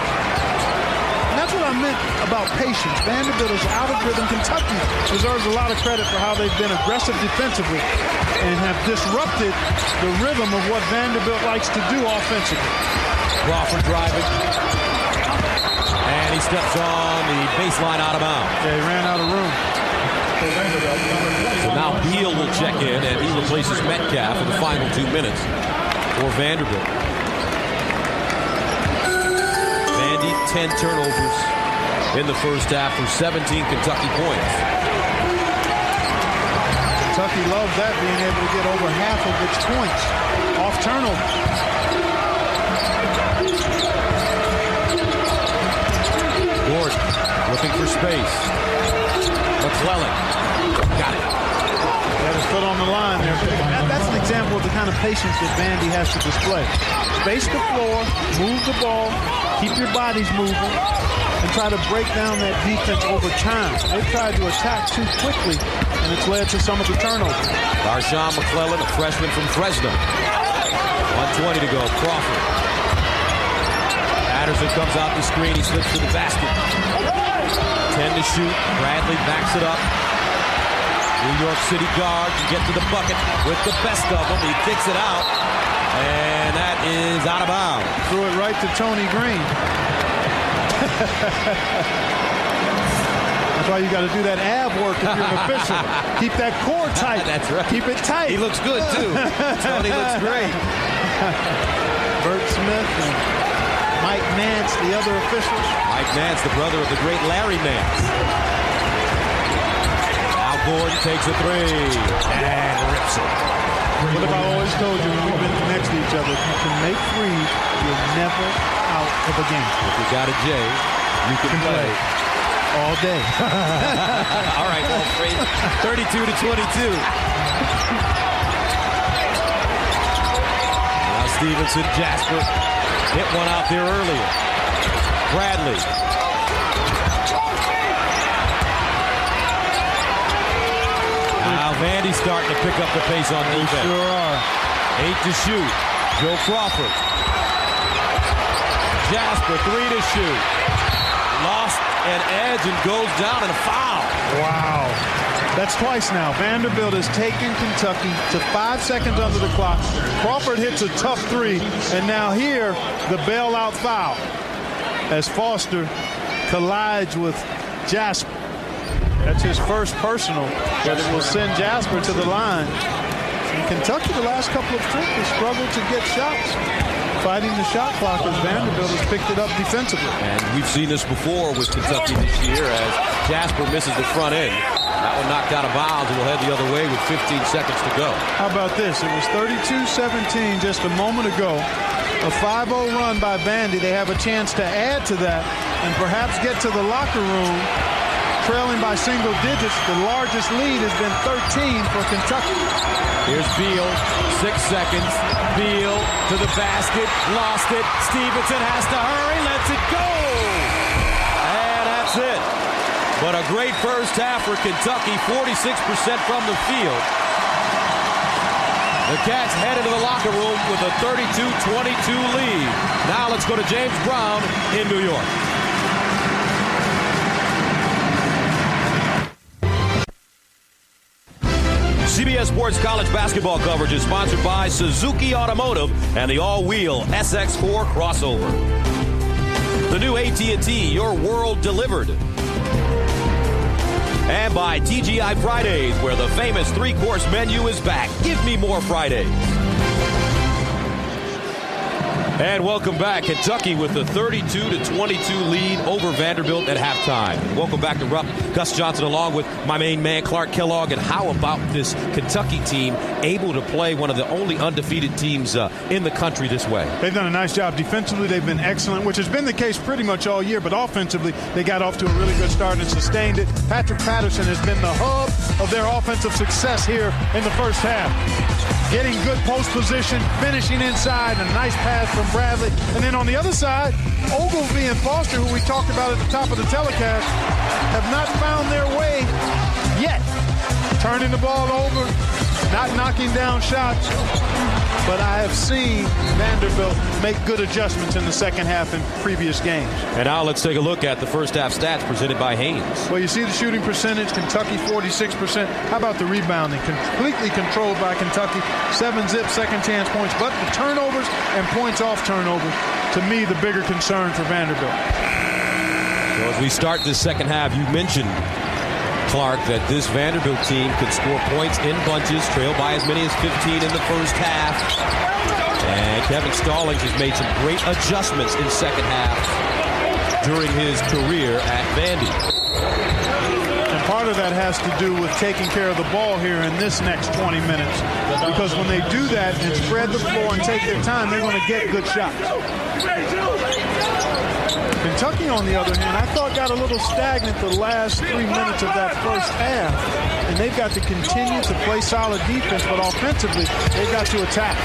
[SPEAKER 2] And that's what I meant about patience. Vanderbilt is out of rhythm. Kentucky deserves a lot of credit for how they've been aggressive defensively and have disrupted the rhythm of what Vanderbilt likes to do offensively.
[SPEAKER 1] Crawford driving. And he steps on the baseline out of bounds.
[SPEAKER 2] Yeah, he ran out of room.
[SPEAKER 1] So now Beal will check in, and he replaces Metcalf in the final 2 minutes for Vanderbilt. Vandy, 10 turnovers in the first half for 17 Kentucky points.
[SPEAKER 2] Kentucky loves that, being able to get over half of its points off turnovers.
[SPEAKER 1] Gordon looking for space. McClellan got it.
[SPEAKER 2] Had his foot on the line there. That's an example of the kind of patience that Vandy has to display. Space the floor, move the ball, keep your bodies moving, and try to break down that defense over time. They've tried to attack too quickly, and it's led to some of the turnovers.
[SPEAKER 1] Darshawn McClellan, a freshman from Fresno. 1:20 to go. Crawford. Patterson comes out the screen. He slips to the basket. 10 to shoot. Bradley backs it up. New York City guard can get to the bucket with the best of them. He kicks it out. And that is out of bounds.
[SPEAKER 2] Threw it right to Tony Green. That's why you got to do that ab work if you're an official. Keep that core tight.
[SPEAKER 1] That's right.
[SPEAKER 2] Keep it tight.
[SPEAKER 1] He looks good, too. Tony looks great.
[SPEAKER 2] Bert Smith and Mike Nance, the other officials.
[SPEAKER 1] Mike Nance, the brother of the great Larry Nance. Now Gordon takes a 3 and rips it.
[SPEAKER 2] What have I always told you when we've been next to each other? If you can make threes, you're never out of a game.
[SPEAKER 1] If you got a J, you can play
[SPEAKER 2] all day.
[SPEAKER 1] All right, well, 32 to 22. Now Stevenson, Jasper hit one out there earlier. Bradley. Vandy's starting to pick up the pace on defense.
[SPEAKER 2] Sure are.
[SPEAKER 1] 8 to shoot. Joe Crawford. Jasper, 3 to shoot. Lost an edge and goes down and a foul.
[SPEAKER 2] Wow. That's twice now. Vanderbilt has taken Kentucky to 5 seconds under the clock. Crawford hits a tough 3, and now here, the bailout foul as Foster collides with Jasper. That's his first personal, but it will send Jasper to the line. In Kentucky, the last couple of trips, has struggled to get shots. Fighting the shot clock as Vanderbilt has picked it up defensively.
[SPEAKER 1] And we've seen this before with Kentucky this year as Jasper misses the front end. That one knocked out of bounds and will head the other way with 15 seconds to go.
[SPEAKER 2] How about this? It was 32-17 just a moment ago. A 5-0 run by Vandy. They have a chance to add to that and perhaps get to the locker room trailing by single digits. The largest lead has been 13 for Kentucky.
[SPEAKER 1] Here's Beal, 6 seconds. Beal to the basket, lost it. Stevenson has to hurry, lets it go. And that's it. But a great first half for Kentucky, 46% from the field. The Cats head into the locker room with a 32-22 lead. Now let's go to James Brown in New York. CBS Sports College basketball coverage is sponsored by Suzuki Automotive and the all-wheel SX4 crossover. The new AT&T, your world delivered. And by TGI Fridays, where the famous 3-course menu is back. Give me more Fridays. And welcome back. Kentucky with a 32-22 lead over Vanderbilt at halftime. Welcome back to Rupp. Gus Johnson along with my main man, Clark Kellogg. And how about this Kentucky team able to play one of the only undefeated teams in the country this way?
[SPEAKER 2] They've done a nice job defensively. They've been excellent, which has been the case pretty much all year. But offensively, they got off to a really good start and sustained it. Patrick Patterson has been the hub of their offensive success here in the first half. Getting good post position, finishing inside, a nice pass from Bradley. And then on the other side, Ogilvie and Foster, who we talked about at the top of the telecast, have not found their way yet. Turning the ball over, not knocking down shots. But I have seen Vanderbilt make good adjustments in the second half in previous games. And
[SPEAKER 1] now let's take a look at the first half stats presented by Haynes.
[SPEAKER 2] Well, you see the shooting percentage, Kentucky 46%. How about the rebounding? Completely controlled by Kentucky. 7-zip second chance points. But the turnovers and points off turnovers, to me, the bigger concern for Vanderbilt.
[SPEAKER 1] So as we start this second half, you mentioned, Clark, that this Vanderbilt team could score points in bunches, trail by as many as 15 in the first half. And Kevin Stallings has made some great adjustments in second half during his career at Vandy.
[SPEAKER 2] And part of that has to do with taking care of the ball here in this next 20 minutes. Because when they do that and spread the floor and take their time, they're going to get good shots. Kentucky, on the other hand, I thought got a little stagnant the last 3 minutes of that first half. And they've got to continue to play solid defense, but offensively, they've got to attack.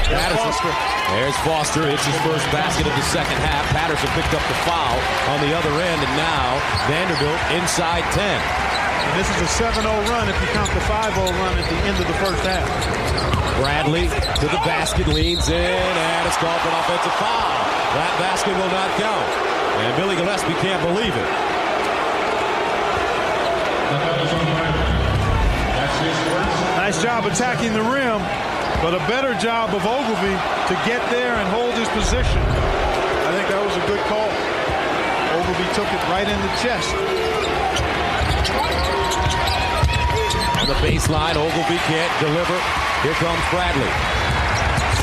[SPEAKER 1] There's Foster. It's his first basket of the second half. Patterson picked up the foul on the other end, and now Vanderbilt inside 10.
[SPEAKER 2] And this is a 7-0 run if you count the 5-0 run at the end of the first half.
[SPEAKER 1] Bradley to the basket, leans in, and it's called for an offensive foul. That basket will not count. And Billy Gillespie can't believe it.
[SPEAKER 2] Nice job attacking the rim, but a better job of Ogilvie to get there and hold his position. I think that was a good call. Ogilvie took it right in the chest.
[SPEAKER 1] On the baseline, Ogilvie can't deliver. Here comes Bradley.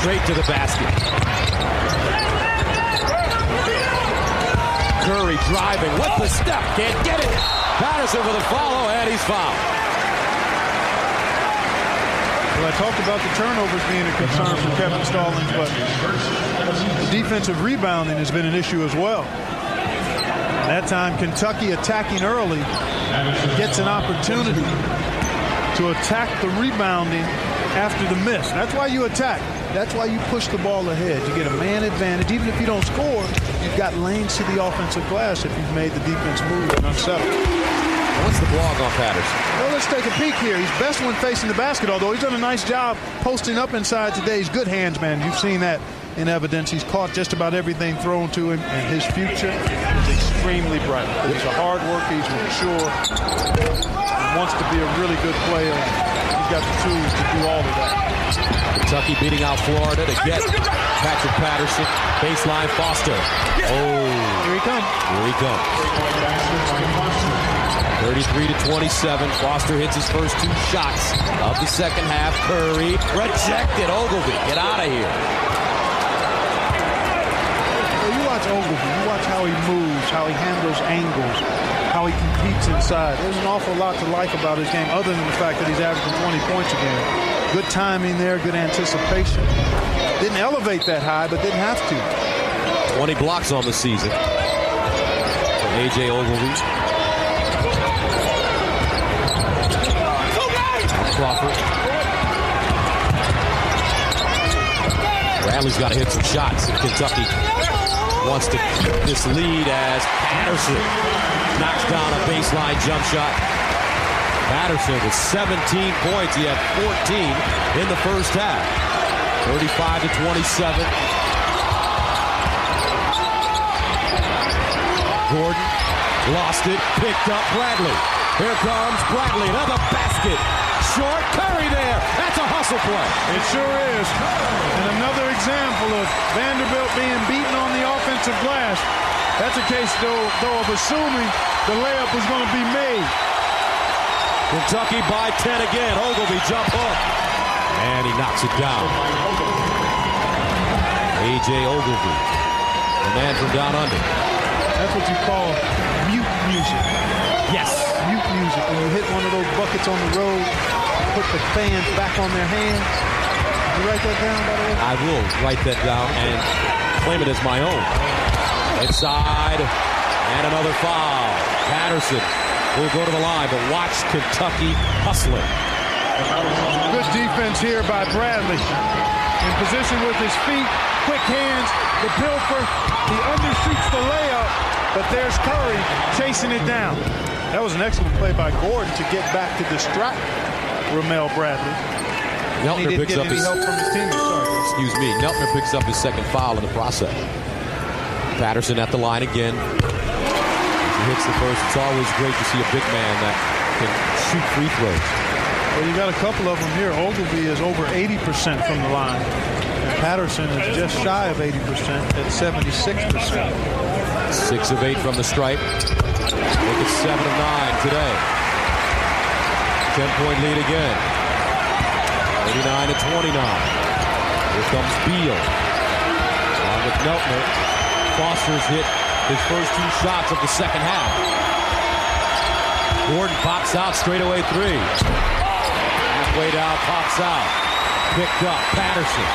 [SPEAKER 1] Straight to the basket. Curry driving with the step. Can't get it. Patterson with a follow, and he's fouled.
[SPEAKER 2] Well, I talked about the turnovers being a concern for Kevin Stallings, but the defensive rebounding has been an issue as well. That time, Kentucky attacking early gets an opportunity to attack the rebounding after the miss. That's why you attack. That's why you push the ball ahead. You get a man advantage. Even if you don't score, you've got lanes to the offensive glass if you've made the defense move and unsettle.
[SPEAKER 1] What's the blog on Patterson?
[SPEAKER 2] Well, let's take a peek here. He's best when facing the basket, although he's done a nice job posting up inside today. He's good hands, man. You've seen that in evidence. He's caught just about everything thrown to him, and his future is extremely bright. He's a hard worker. He's mature. He wants to be a really good player. He's got the tools to do all of that.
[SPEAKER 1] Kentucky beating out Florida to get Patrick Patterson. Baseline Foster. Oh.
[SPEAKER 2] Here he comes.
[SPEAKER 1] Here he comes. 33-27. Foster hits his first 2 shots of the second half. Curry rejected. Ogilvy, get out of here.
[SPEAKER 2] Well, you watch Ogilvy. You watch how he moves, how he handles angles, how he competes inside. There's an awful lot to like about his game other than the fact that he's averaging 20 points a game. Good timing there, good anticipation. Didn't elevate that high, but didn't have to.
[SPEAKER 1] 20 blocks on the season for A.J. Ogilvy. Crawford. Bradley's got to hit some shots. Kentucky wants to keep this lead as Patterson knocks down a baseline jump shot. Patterson with 17 points. He had 14 in the first half. 35-27. Gordon lost it, picked up Bradley. Here comes Bradley, another basket. Short, Curry there. That's a hustle play.
[SPEAKER 2] It sure is. And another example of Vanderbilt being beaten on the offensive glass. That's a case, though, of assuming the layup was going to be made.
[SPEAKER 1] Kentucky by 10 again. Ogilvy jump hook. And he knocks it down. A.J. Ogilvy, the man from down under.
[SPEAKER 2] That's what you call mute music.
[SPEAKER 1] Yes.
[SPEAKER 2] Mute music. When you hit one of those buckets on the road, put the fans back on their hands. Did you write that down, by the way?
[SPEAKER 1] I will write that down and claim it as my own. Inside, and another foul. Patterson will go to the line, but watch Kentucky hustling.
[SPEAKER 2] Good defense here by Bradley. In position with his feet, quick hands, the pilfer. He undershoots the layup, but there's Curry chasing it down. That was an excellent play by Gordon to get back to distract Ramel Bradley.
[SPEAKER 1] Neltner
[SPEAKER 2] he didn't
[SPEAKER 1] picks
[SPEAKER 2] get
[SPEAKER 1] up
[SPEAKER 2] any
[SPEAKER 1] his
[SPEAKER 2] help from his teammates. Sorry.
[SPEAKER 1] Excuse me. Neltner picks up his second foul in the process. Patterson at the line again. He hits the first. It's always great to see a big man that can shoot free throws.
[SPEAKER 2] Well, you got a couple of them here. Ogilvy is over 80% from the line. And Patterson is just shy of 80% at 76%.
[SPEAKER 1] 6 of 8 from the stripe. Look at 7 of 9 today. 10-point lead again. 89-29. Here comes Beal. On with Neltner. Foster's hit his first 2 shots of the second half. Gordon pops out, straightaway 3. Halfway down, pops out. Picked up, Patterson.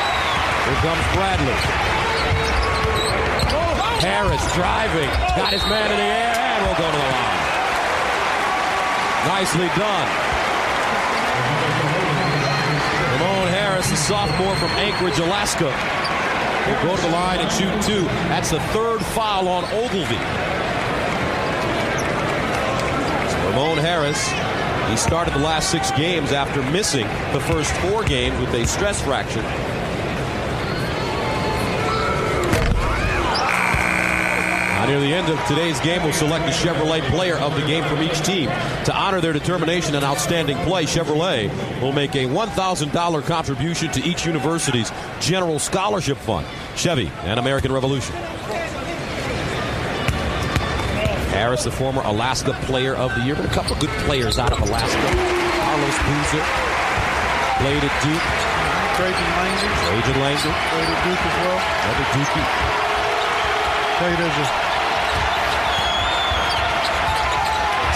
[SPEAKER 1] Here comes Bradley. Harris driving, got his man in the air, and will go to the line. Nicely done. Ramon Harris, the sophomore from Anchorage, Alaska, will go to the line and shoot 2. That's the 3rd foul on Ogilvy. Ramon Harris, he started the last 6 games after missing the first 4 games with a stress fracture. Near the end of today's game, we'll select a Chevrolet player of the game from each team. To honor their determination and outstanding play, Chevrolet will make a $1,000 contribution to each university's general scholarship fund. Chevy and American Revolution. Harris, the former Alaska Player of the Year, but a couple of good players out of Alaska. Carlos Boozer played at Duke.
[SPEAKER 2] Trajan Langdon. Played at Duke as well.
[SPEAKER 1] Another Dookie.
[SPEAKER 2] Tell you, there's a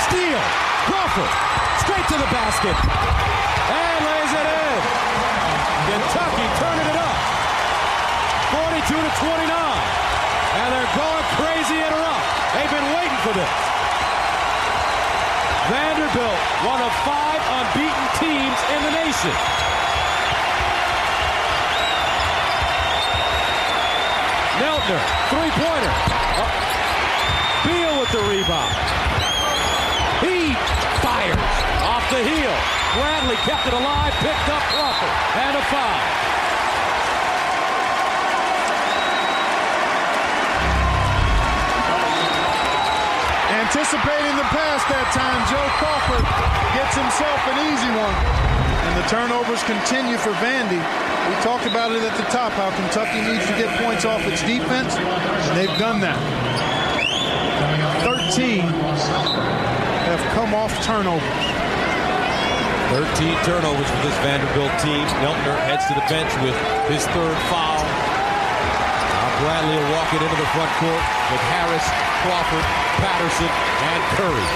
[SPEAKER 1] steal. Crawford straight to the basket and lays it in. Kentucky turning it up. 42-29. And they're going crazy in Rupp. They've been waiting for this. Vanderbilt, one of 5 unbeaten teams in the nation. Neltner, 3-pointer. Beal with the rebound. He fires. Off the heel. Bradley kept it alive, picked up Crawford, and a foul.
[SPEAKER 2] Anticipating the pass that time, Joe Crawford gets himself an easy one. And the turnovers continue for Vandy. We talked about it at the top, how Kentucky needs to get points off its defense, and they've done that. 13 have come off turnovers.
[SPEAKER 1] 13 turnovers for this Vanderbilt team. Neltner heads to the bench with his third foul. Now Bradley will walk it into the front court with Harris, Crawford, Patterson, and Curry.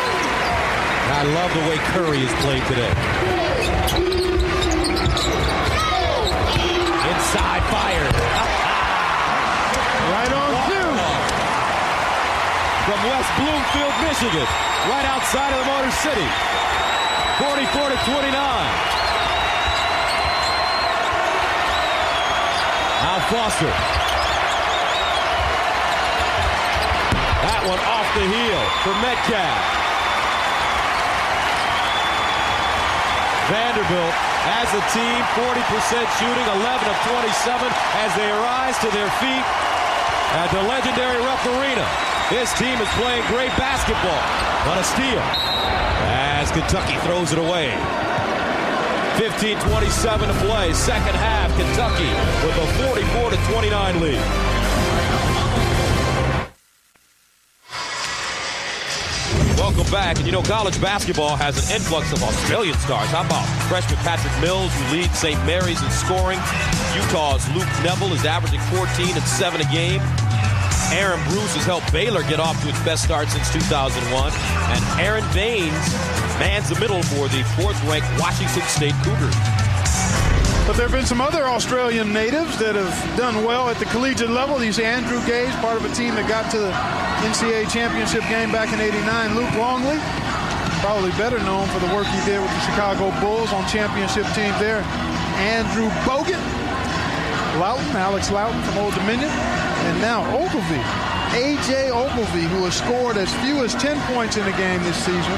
[SPEAKER 1] And I love the way Curry is played today. Inside fire.
[SPEAKER 2] Right on cue.
[SPEAKER 1] From West Bloomfield, Michigan. Right outside of the Motor City. 44-29. Now Foster. That one off the heel for Metcalf. Vanderbilt, as a team, 40% shooting, 11 of 27 as they rise to their feet at the legendary Rupp Arena. This team is playing great basketball. On a steal as Kentucky throws it away. 15:27 to play. Second half, Kentucky with a 44-29 lead. Welcome back. And you know, college basketball has an influx of Australian stars. How about freshman Patrick Mills, who leads St. Mary's in scoring? Utah's Luke Neville is averaging 14 and 7 a game. Aaron Bruce has helped Baylor get off to its best start since 2001. And Aaron Baines mans the middle for the fourth-ranked Washington State Cougars.
[SPEAKER 2] But there have been some other Australian natives that have done well at the collegiate level. You see Andrew Gage, part of a team that got to the NCAA championship game back in '89. Luke Longley, probably better known for the work he did with the Chicago Bulls on championship teams there. Andrew Bogut, Alex Loughton from Old Dominion, and now Ogilvie, A.J. Ogilvie, who has scored as few as 10 points in a game this season,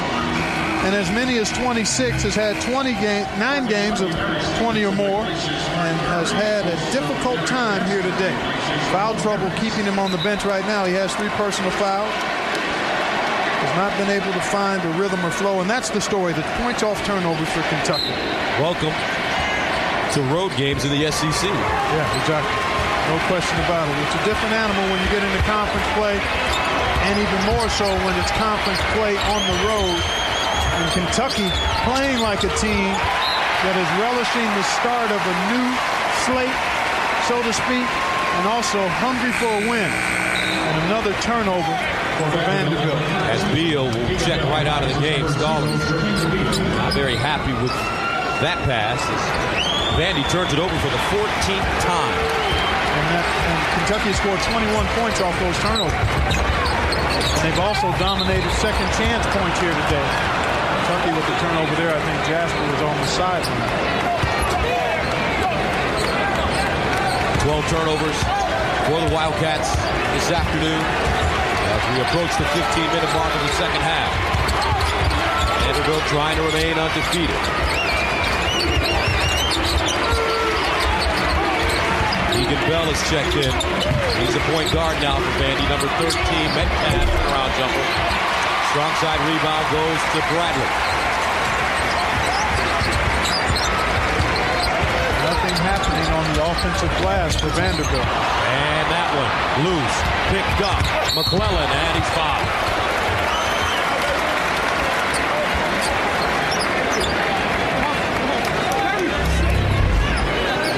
[SPEAKER 2] and as many as 26, has had 9 games of 20 or more, and has had a difficult time here today. Foul trouble keeping him on the bench right now. He has 3 personal fouls. Has not been able to find a rhythm or flow, and that's the story, the points off turnovers for Kentucky.
[SPEAKER 1] Welcome to road games in the SEC.
[SPEAKER 2] Yeah, exactly. No question about it. It's a different animal when you get into conference play, and even more so when it's conference play on the road. And Kentucky playing like a team that is relishing the start of a new slate, so to speak, and also hungry for a win. And another turnover for Vanderbilt.
[SPEAKER 1] As Beal will check right out of the game, Stallings not very happy with that pass. Vandy turns it over for the 14th time.
[SPEAKER 2] And Kentucky scored 21 points off those turnovers. And they've also dominated second chance points here today. Kentucky with the turnover there, I think Jasper was on the sideline.
[SPEAKER 1] 12 turnovers for the Wildcats this afternoon as we approach the 15-minute mark of the second half. Vanderbilt trying to remain undefeated. Egan Bell is checked in. He's a point guard now for Vandy. Number 13, Metcalf, around jumper. Strong side rebound goes to Bradley.
[SPEAKER 2] Nothing happening on the offensive glass for Vanderbilt.
[SPEAKER 1] And that one loose, picked up. McClellan, and he's fouled.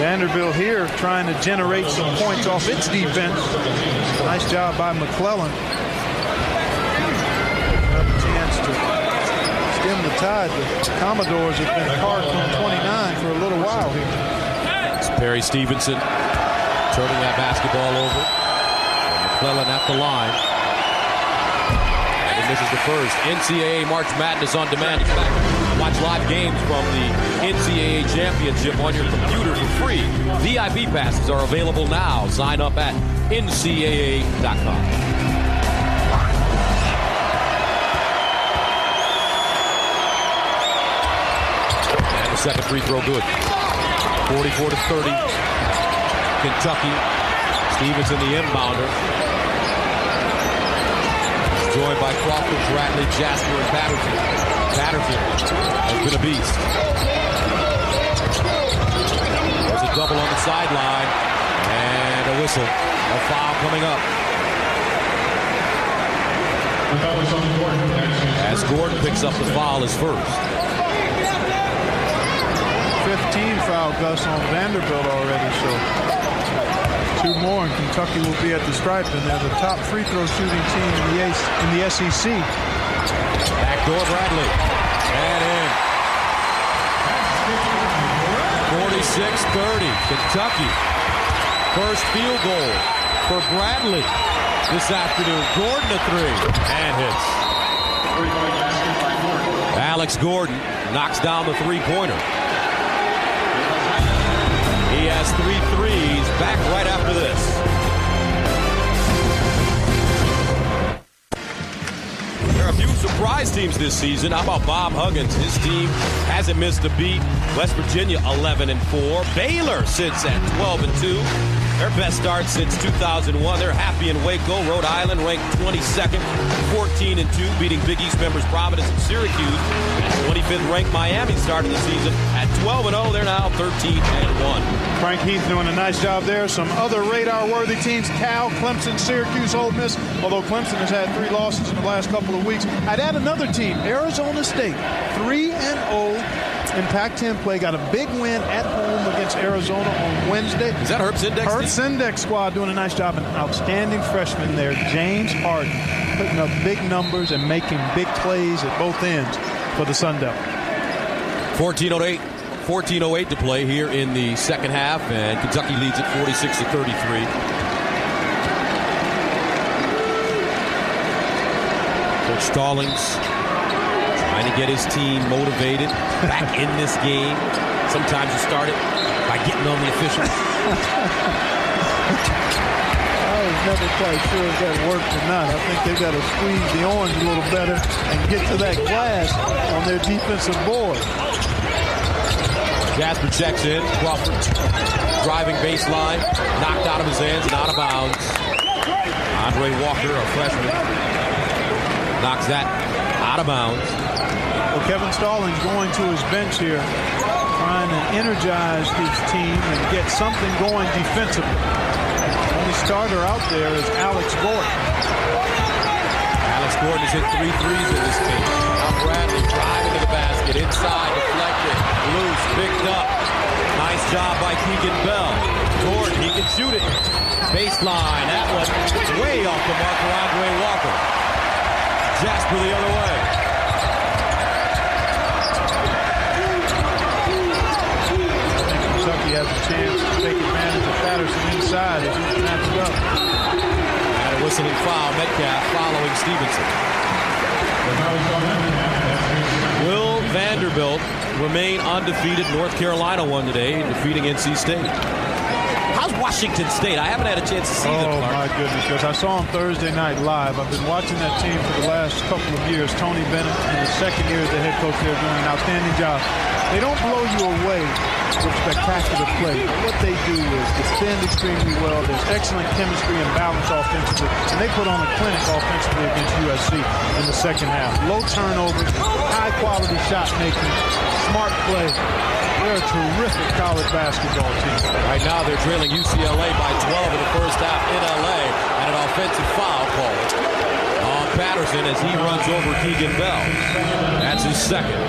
[SPEAKER 2] Vanderbilt here trying to generate some points off its defense. Nice job by McClellan. Another chance to stem the tide. The Commodores have been carved from 29 for a little while here.
[SPEAKER 1] It's Perry Stevenson turning that basketball over. And McClellan at the line. And this is the first NCAA March Madness on demand. Watch live games from the NCAA Championship on your computer for free. VIP passes are available now. Sign up at ncaa.com. second free throw good. 44-30. Kentucky. Stevenson the inbounder. Joined by Crawford, Bradley, Jasper, and Patterson. Patterson has been a beast. There's a double on the sideline. And a whistle. A foul coming up. As Gordon picks up the foul, his first.
[SPEAKER 2] 15 foul, Gus, on Vanderbilt already, so 2 more, and Kentucky will be at the stripe, and they're the top free throw shooting team in the SEC.
[SPEAKER 1] Backdoor Bradley. And in. 46-30. Kentucky. First field goal for Bradley this afternoon. Gordon a 3 and hits. Alex Gordon knocks down the three-pointer. He has 3 threes. Back right after this. There are a few surprise teams this season. How about Bob Huggins? His team hasn't missed a beat. West Virginia 11-4. Baylor sits at 12-2. Their best start since 2001. They're happy in Waco. Rhode Island ranked 22nd, 14-2, beating Big East members Providence and Syracuse. And 25th ranked Miami started the season at 12-0. They're now 13-1.
[SPEAKER 2] Frank Heath doing a nice job there. Some other radar-worthy teams: Cal, Clemson, Syracuse, Ole Miss. Although Clemson has had 3 losses in the last couple of weeks. I'd add another team, Arizona State, 3-0. In Pac-10 play, got a big win at home against Arizona on Wednesday.
[SPEAKER 1] Is that Herb's Index?
[SPEAKER 2] Herb's Index squad doing a nice job. An outstanding freshman there, James Harden, putting up big numbers and making big plays at both ends for the Sun Devils.
[SPEAKER 1] 14:08 to play here in the second half, and Kentucky leads at 46-33. Coach Stallings trying to get his team motivated back in this game. Sometimes you start it by getting on the officials.
[SPEAKER 2] I was never quite sure if that worked or not. I think they've got to squeeze the orange a little better and get to that glass on their defensive board.
[SPEAKER 1] Jasper checks in. Crawford driving baseline. Knocked out of his hands and out of bounds. Andre Walker, a freshman, knocks that out of bounds.
[SPEAKER 2] Well, Kevin Stallings going to his bench here, trying to energize his team and get something going defensively. The only starter out there is Alex Gordon.
[SPEAKER 1] Alex Gordon has hit 3 threes in this game. Now Bradley driving to the basket, inside, deflected, loose, picked up. Nice job by Keegan Bell. Gordon, he can shoot it. Baseline, that one way off the mark for Andre Walker. Jasper the other way.
[SPEAKER 2] Kentucky has a chance to take advantage of Patterson inside as he's matched up.
[SPEAKER 1] And a whistling foul, Metcalf following Stevenson. Will Vanderbilt remain undefeated? North Carolina won today, defeating NC State. How's Washington State? I haven't had a chance to see them.
[SPEAKER 2] Oh, my goodness, because I saw them Thursday night live. I've been watching that team for the last couple of years. Tony Bennett, in his second year as the head coach, they're doing an outstanding job. They don't blow you away with spectacular play. What they do is defend extremely well. There's excellent chemistry and balance offensively. And they put on a clinic offensively against USC in the second half. Low turnovers, high-quality shot making, smart play. They're a terrific college basketball team.
[SPEAKER 1] Right now they're trailing UCLA by 12 in the first half in LA, and an offensive foul called on Patterson as he runs over Keegan Bell. That's his second.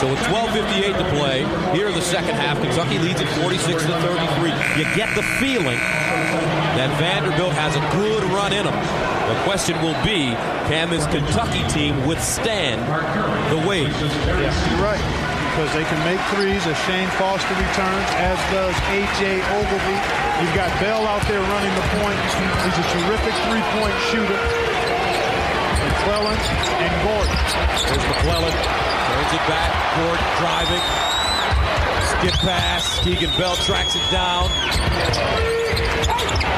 [SPEAKER 1] So with 12:58 to play, here in the second half, Kentucky leads at 46-33. You get the feeling that Vanderbilt has a good run in them. The question will be, can this Kentucky team withstand the weight?
[SPEAKER 2] Yeah, you're right. Because they can make threes as Shane Foster returns, as does A.J. Ogilvy. You've got Bell out there running the point. He's a terrific three-point shooter. McClellan and Gordon.
[SPEAKER 1] There's McClellan. Turns it back. Gordon driving. Skip pass. Keegan Bell tracks it down.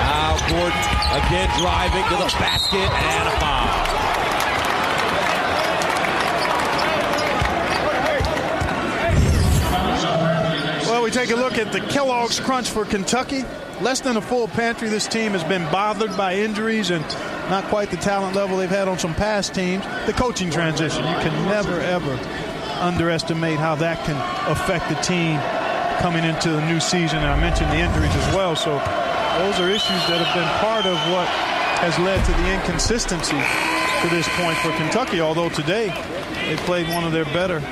[SPEAKER 1] Now Gordon again driving to the basket and a foul.
[SPEAKER 2] we take a look at the Kellogg's Crunch for Kentucky. Less than a full pantry. This team has been bothered by injuries and not quite the talent level they've had on some past teams. The coaching transition, you can never, ever underestimate how that can affect the team coming into the new season. And I mentioned the injuries as well. So those are issues that have been part of what has led to the inconsistency to this point for Kentucky, although today they played one of their better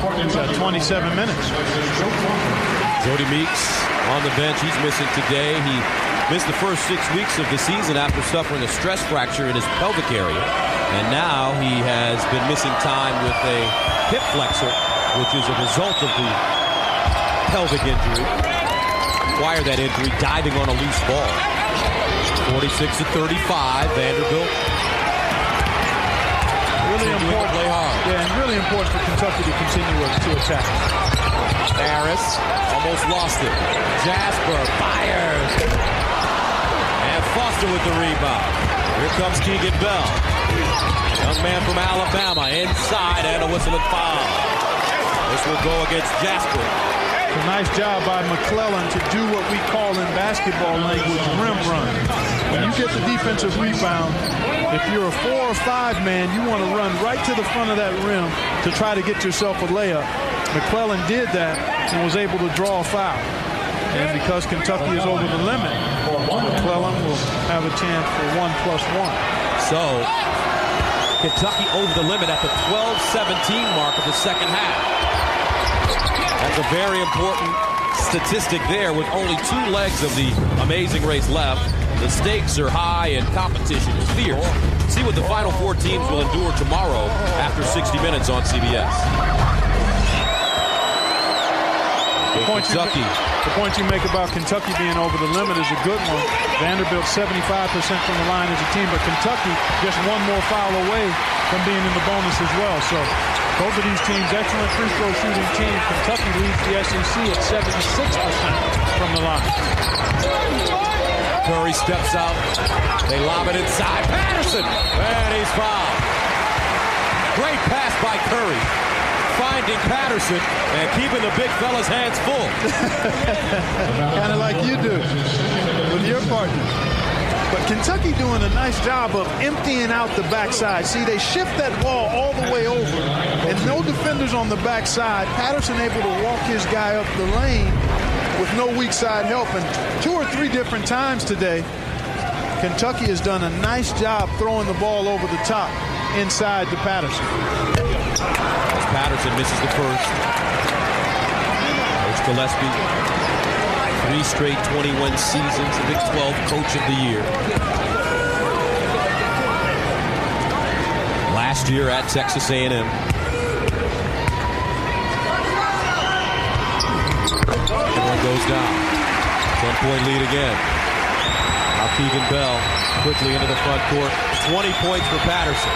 [SPEAKER 2] 27 minutes.
[SPEAKER 1] Jody Meeks on the bench. He's missing today. He missed the first 6 weeks of the season after suffering a stress fracture in his pelvic area. And now he has been missing time with a hip flexor, which is a result of the pelvic injury. Acquired that injury diving on a loose ball. 46-35, Vanderbilt.
[SPEAKER 2] Really important.
[SPEAKER 1] Play hard.
[SPEAKER 2] Yeah, and really important for Kentucky to continue to attack.
[SPEAKER 1] Harris almost lost it. Jasper fires. And Foster with the rebound. Here comes Keegan Bell. Young man from Alabama inside and a whistle and foul. This will go against Jasper.
[SPEAKER 2] It's a nice job by McClellan to do what we call in basketball language rim run. When you get the defensive rebound, if you're a 4 or 5 man, you want to run right to the front of that rim to try to get yourself a layup. McClellan did that and was able to draw a foul. And because Kentucky is over the limit, McClellan will have a chance for 1+1.
[SPEAKER 1] So, Kentucky over the limit at the 12-17 mark of the second half. That's a very important statistic there with only 2 legs of the Amazing Race left. The stakes are high and competition is fierce. See what the final 4 teams will endure tomorrow after 60 minutes on CBS.
[SPEAKER 2] The point you make about Kentucky being over the limit is a good one. Vanderbilt 75% from the line as a team, but Kentucky just one more foul away from being in the bonus as well. So both of these teams, excellent free throw shooting teams. Kentucky leads the SEC at 76% from the line.
[SPEAKER 1] Curry steps out. They lob it inside. Patterson! And he's fouled. Great pass by Curry. Finding Patterson and keeping the big fella's hands full.
[SPEAKER 2] Kind of like you do with your partner. But Kentucky doing a nice job of emptying out the backside. See, they shift that ball all the way over, and no defenders on the backside. Patterson able to walk his guy up the lane with no weak side help. And 2 or 3 different times today, Kentucky has done a nice job throwing the ball over the top inside to Patterson.
[SPEAKER 1] As Patterson misses the first. Coach Gillespie, 3 straight 21 seasons, the Big 12 Coach of the Year. Last year at Texas A&M. One goes down. 10-point lead again. Now Keegan Bell quickly into the front court. 20 points for Patterson.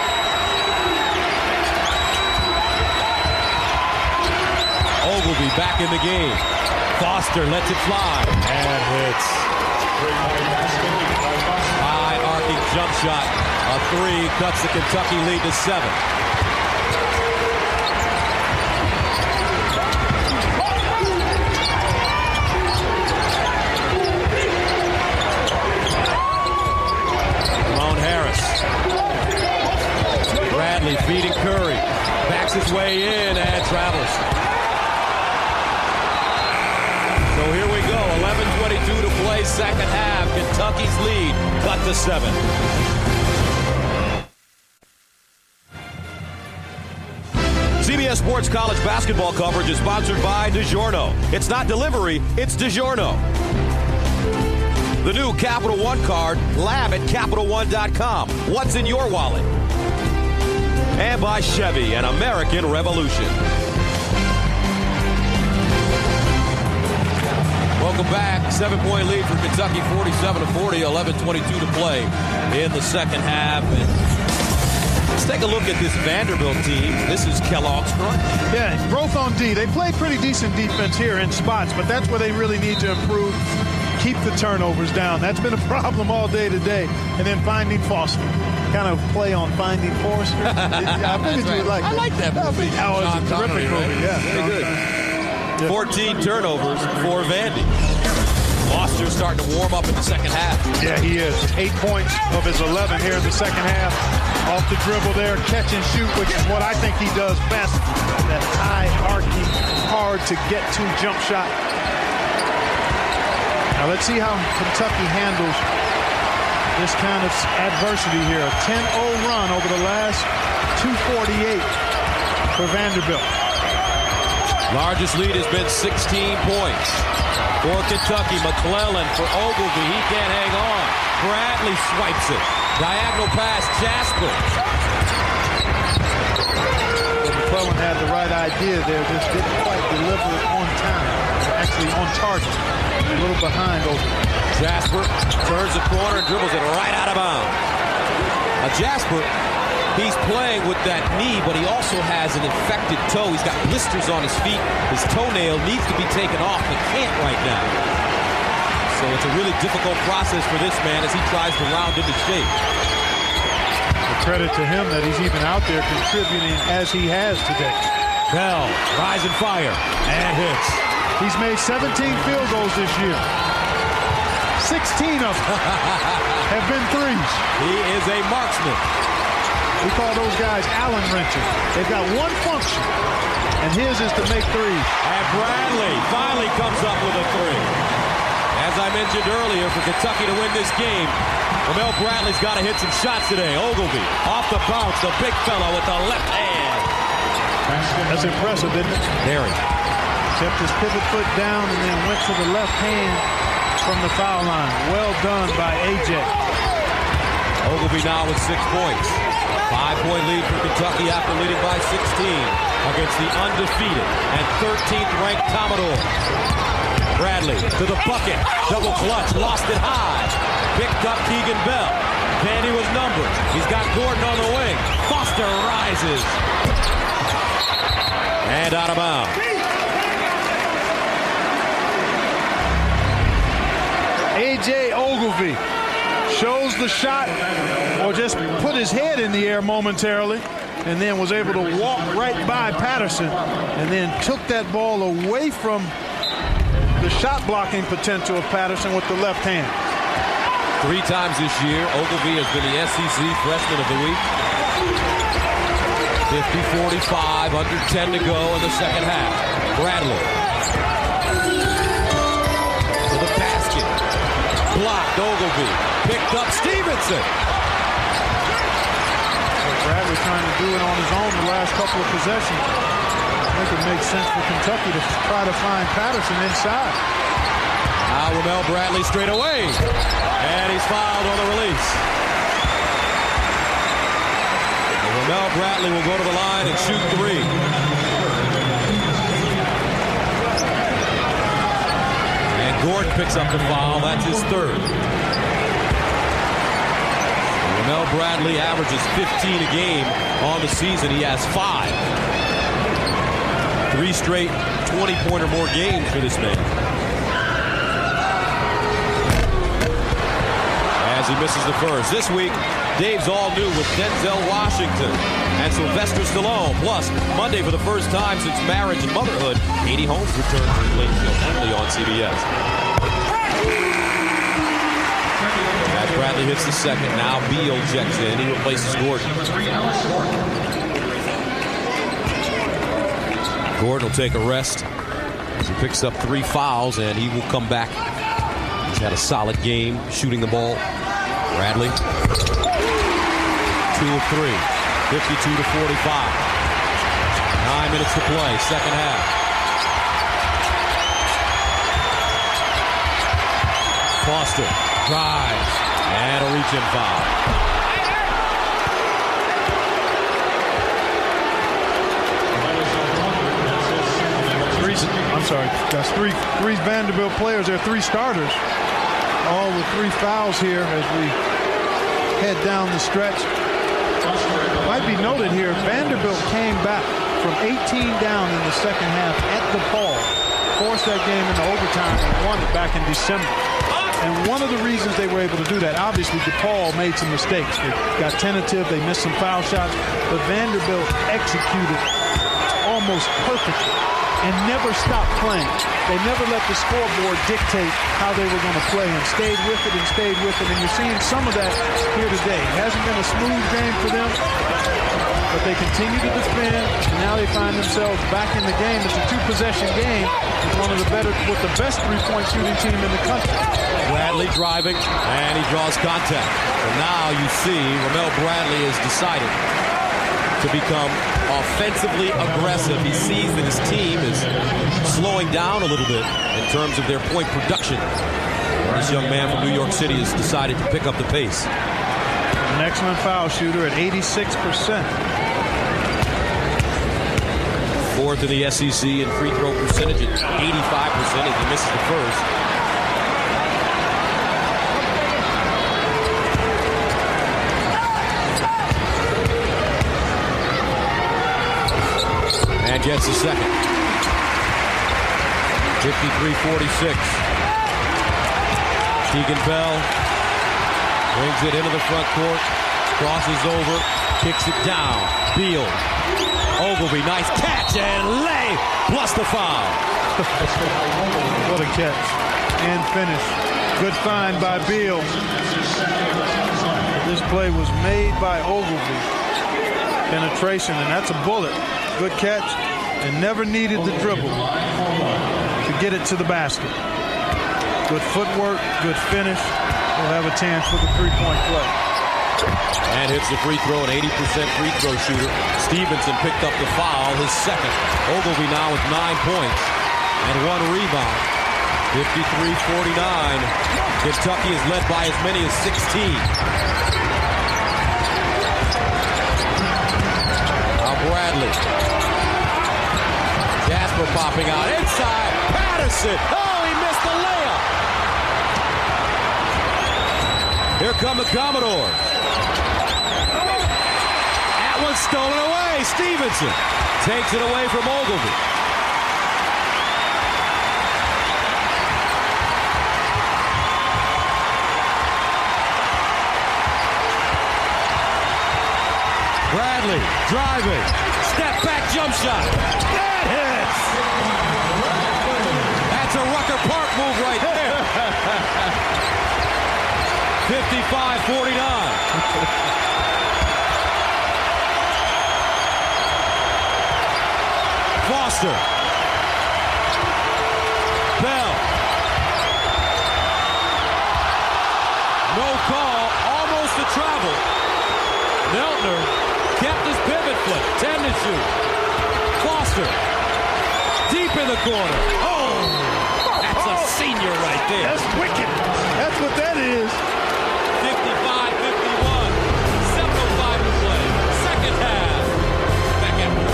[SPEAKER 1] Ogilvy back in the game. Foster lets it fly and hits. High arcing jump shot. A 3 cuts the Kentucky lead to 7. Ramon Harris. Bradley feeding Curry. Backs his way in and travels. So here we go, 11:22 to play, second half. Kentucky's lead cut to 7. CBS Sports College basketball coverage is sponsored by DiGiorno. It's not delivery, it's DiGiorno. The new Capital One card, lab at CapitalOne.com. What's in your wallet? And by Chevy, an American Revolution. Welcome back. 7-point lead for Kentucky, 47-40, 11:22 to play in the second half. And let's take a look at this Vanderbilt team. This is Kellogg's Crunch.
[SPEAKER 2] Yeah, growth on D. They play pretty decent defense here in spots, but that's where they really need to improve. Keep the turnovers down. That's been a problem all day today. And then finding Foster. Kind of play on Finding Forrester. I figured you would like that.
[SPEAKER 1] I like that movie.
[SPEAKER 2] That was a terrific movie. Yeah,
[SPEAKER 1] very good. 14 turnovers for Vandy. Foster's starting to warm up in the second half.
[SPEAKER 2] Yeah, he is. 8 points of his 11 here in the second half. Off the dribble there, catch and shoot, which is what I think he does best. That high arcing, hard to get to jump shot. Now let's see how Kentucky handles this kind of adversity here. A 10-0 run over the last 2:48 for Vanderbilt.
[SPEAKER 1] Largest lead has been 16 points for Kentucky. McClellan for Ogilvie. He can't hang on. Bradley swipes it. Diagonal pass, Jasper.
[SPEAKER 2] McClellan had the right idea there, just didn't quite deliver it on time. Actually on target. A little behind Ogilvie.
[SPEAKER 1] Jasper turns the corner and dribbles it right out of bounds. Jasper, he's playing with that knee, but he also has an infected toe. He's got blisters on his feet. His toenail needs to be taken off. He can't right now. So it's a really difficult process for this man as he tries to round into shape.
[SPEAKER 2] The credit to him that he's even out there contributing as he has today.
[SPEAKER 1] Bell, rise and fire, and hits.
[SPEAKER 2] He's made 17 field goals this year. 16 of them have been threes.
[SPEAKER 1] He is a marksman.
[SPEAKER 2] We call those guys Allen wrenches. They've got one function, and his is to make threes.
[SPEAKER 1] And Bradley finally comes up with a three. As I mentioned earlier, for Kentucky to win this game, Ramel Bradley's got to hit some shots today. Ogilvie off the bounce, the big fella with the left hand.
[SPEAKER 2] That's impressive, isn't it?
[SPEAKER 1] Very.
[SPEAKER 2] Kept his pivot foot down and then went to the left hand from the foul line. Well done by A.J.
[SPEAKER 1] Ogilvie now with 6 points. 5-point lead for Kentucky after leading by 16 against the undefeated and 13th ranked Commodore. Bradley to the bucket. Double clutch. Lost it high. Picked up Keegan Bell. Vandy was numbered. He's got Gordon on the wing. Foster rises. And out of bounds.
[SPEAKER 2] A.J. Ogilvie shows the shot, or just put his head in the air momentarily, and then was able to walk right by Patterson, and then took that ball away from the shot blocking potential of Patterson with the left hand.
[SPEAKER 1] 3 times this year, Ogilvie has been the SEC Freshman of the Week. 50-45, under 10 to go in the second half. Bradley to the basket. Blocked, Ogilvie. Picked up Stevenson.
[SPEAKER 2] Bradley trying to do it on his own the last couple of possessions. I think it makes sense for Kentucky to try to find Patterson inside.
[SPEAKER 1] Now Ramel Bradley straight away. And he's fouled on the release. And Ramel Bradley will go to the line and shoot 3. Gordon picks up the foul. That's his 3rd. Ramel Bradley averages 15 a game on the season. He has 5. 3 straight 20-point or more games for this man. As he misses the first. This week, Dave's all new with Denzel Washington and Sylvester Stallone. Plus, Monday for the first time since marriage and motherhood, Katie Holmes returns to the Late Show only on CBS. As Bradley hits the second, now Beal checks in. He replaces Gordon. Gordon will take a rest as he picks up 3 fouls, and he will come back. He's had a solid game shooting the ball. Bradley, 2 of 3, 52-45. 9 minutes to play, second half. Foster drives and a reach-in foul.
[SPEAKER 2] That's three Vanderbilt players. There are 3 starters, all with 3 fouls here as we head down the stretch. It might be noted here, Vanderbilt came back from 18 down in the second half at DePaul, forced that game into overtime and won it back in December. And one of the reasons they were able to do that, obviously DePaul made some mistakes. They got tentative, they missed some foul shots, but Vanderbilt executed almost perfectly and never stopped playing. They never let the scoreboard dictate how they were going to play and stayed with it and stayed with it. And you're seeing some of that here today. It hasn't been a smooth game for them, but they continue to defend, and now they find themselves back in the game. It's a two-possession game with the best three-point shooting team in the country.
[SPEAKER 1] Bradley driving, and he draws contact. And now you see Ramel Bradley has decided to become offensively aggressive. He sees that his team is slowing down a little bit in terms of their point production. This young man from New York City has decided to pick up the pace.
[SPEAKER 2] An excellent foul shooter at 86%.
[SPEAKER 1] Fourth in the SEC in free throw percentage at 85% as he misses the first. And gets the second. 53-46. Keegan Bell brings it into the front court, crosses over, kicks it down. Beal. Ogilvy, nice catch and lay, plus the foul.
[SPEAKER 2] What a catch and finish. Good find by Beal. This play was made by Ogilvy. Penetration, and that's a bullet. Good catch, and never needed the dribble to get it to the basket. Good footwork, good finish. We'll have a chance for the three-point play.
[SPEAKER 1] And hits the free throw, an 80% free throw shooter. Stevenson picked up the foul, his second. Ogilvy now with 9 points and 1 rebound. 53-49. Kentucky is led by as many as 16. Now Bradley. Jasper popping out inside. Patterson. Oh, he missed the layup. Here come the Commodores. That one's stolen away. Stevenson takes it away from Ogilvy. Bradley driving. Step back jump shot. That hits. That's a Rucker Park move right there. 55-49. Foster. Bell. No call. Almost a travel. Neltner kept his pivot foot. 10 to shoot. Foster. Deep in the corner. Oh! That's a senior right there.
[SPEAKER 2] That's wicked. That's what that is.
[SPEAKER 1] 55-51. 7:05 to play. Second half. Back after.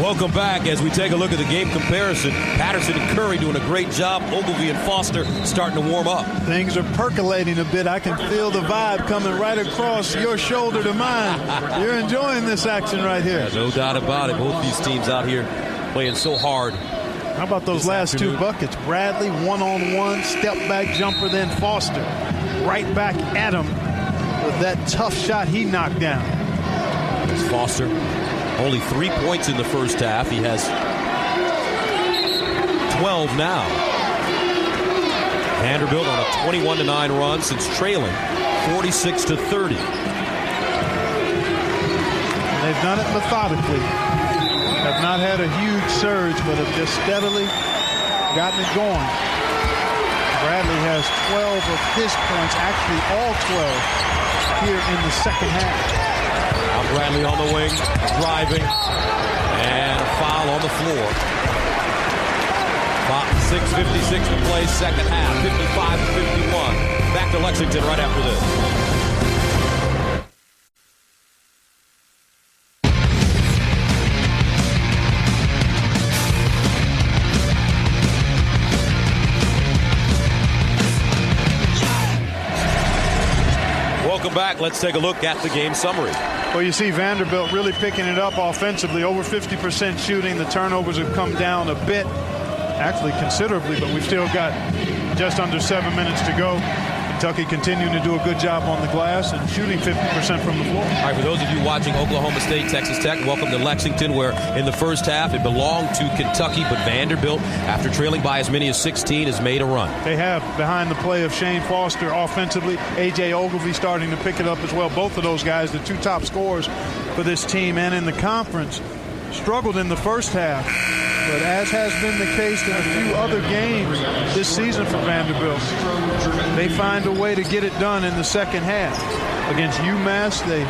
[SPEAKER 1] Welcome back as we take a look at the game comparison. Patterson and Curry doing a great job. Ogilvy and Foster starting to warm up.
[SPEAKER 2] Things are percolating a bit. I can feel the vibe coming right across your shoulder to mine. You're enjoying this action right here.
[SPEAKER 1] Yeah, no doubt about it. Both these teams out here playing so hard.
[SPEAKER 2] How about those last two buckets? Bradley, one-on-one, step-back jumper, then Foster. Right back at him with that tough shot he knocked down.
[SPEAKER 1] It's Foster. Only 3 points in the first half. He has 12 now. Vanderbilt on a 21-9 run since trailing 46-30.
[SPEAKER 2] They've done it methodically. Have not had a huge surge, but have just steadily gotten it going. Bradley has 12 of his points, actually all 12 here in the second half.
[SPEAKER 1] Now Bradley on the wing, driving, and a foul on the floor. 6:56 to play, second half, 55-51. Back to Lexington right after this. Welcome back. Let's take a look at the game summary.
[SPEAKER 2] Well, you see Vanderbilt really picking it up offensively. Over 50% shooting. The turnovers have come down a bit, actually considerably, but we've still got just under 7 minutes to go. Kentucky continuing to do a good job on the glass and shooting 50% from the floor.
[SPEAKER 1] All right, for those of you watching Oklahoma State, Texas Tech, welcome to Lexington, where in the first half it belonged to Kentucky, but Vanderbilt, after trailing by as many as 16, has made a run.
[SPEAKER 2] They have, behind the play of Shane Foster offensively. A.J. Ogilvy starting to pick it up as well. Both of those guys, the two top scorers for this team and in the conference, struggled in the first half. But as has been the case in a few other games this season for Vanderbilt, they find a way to get it done in the second half. Against UMass, they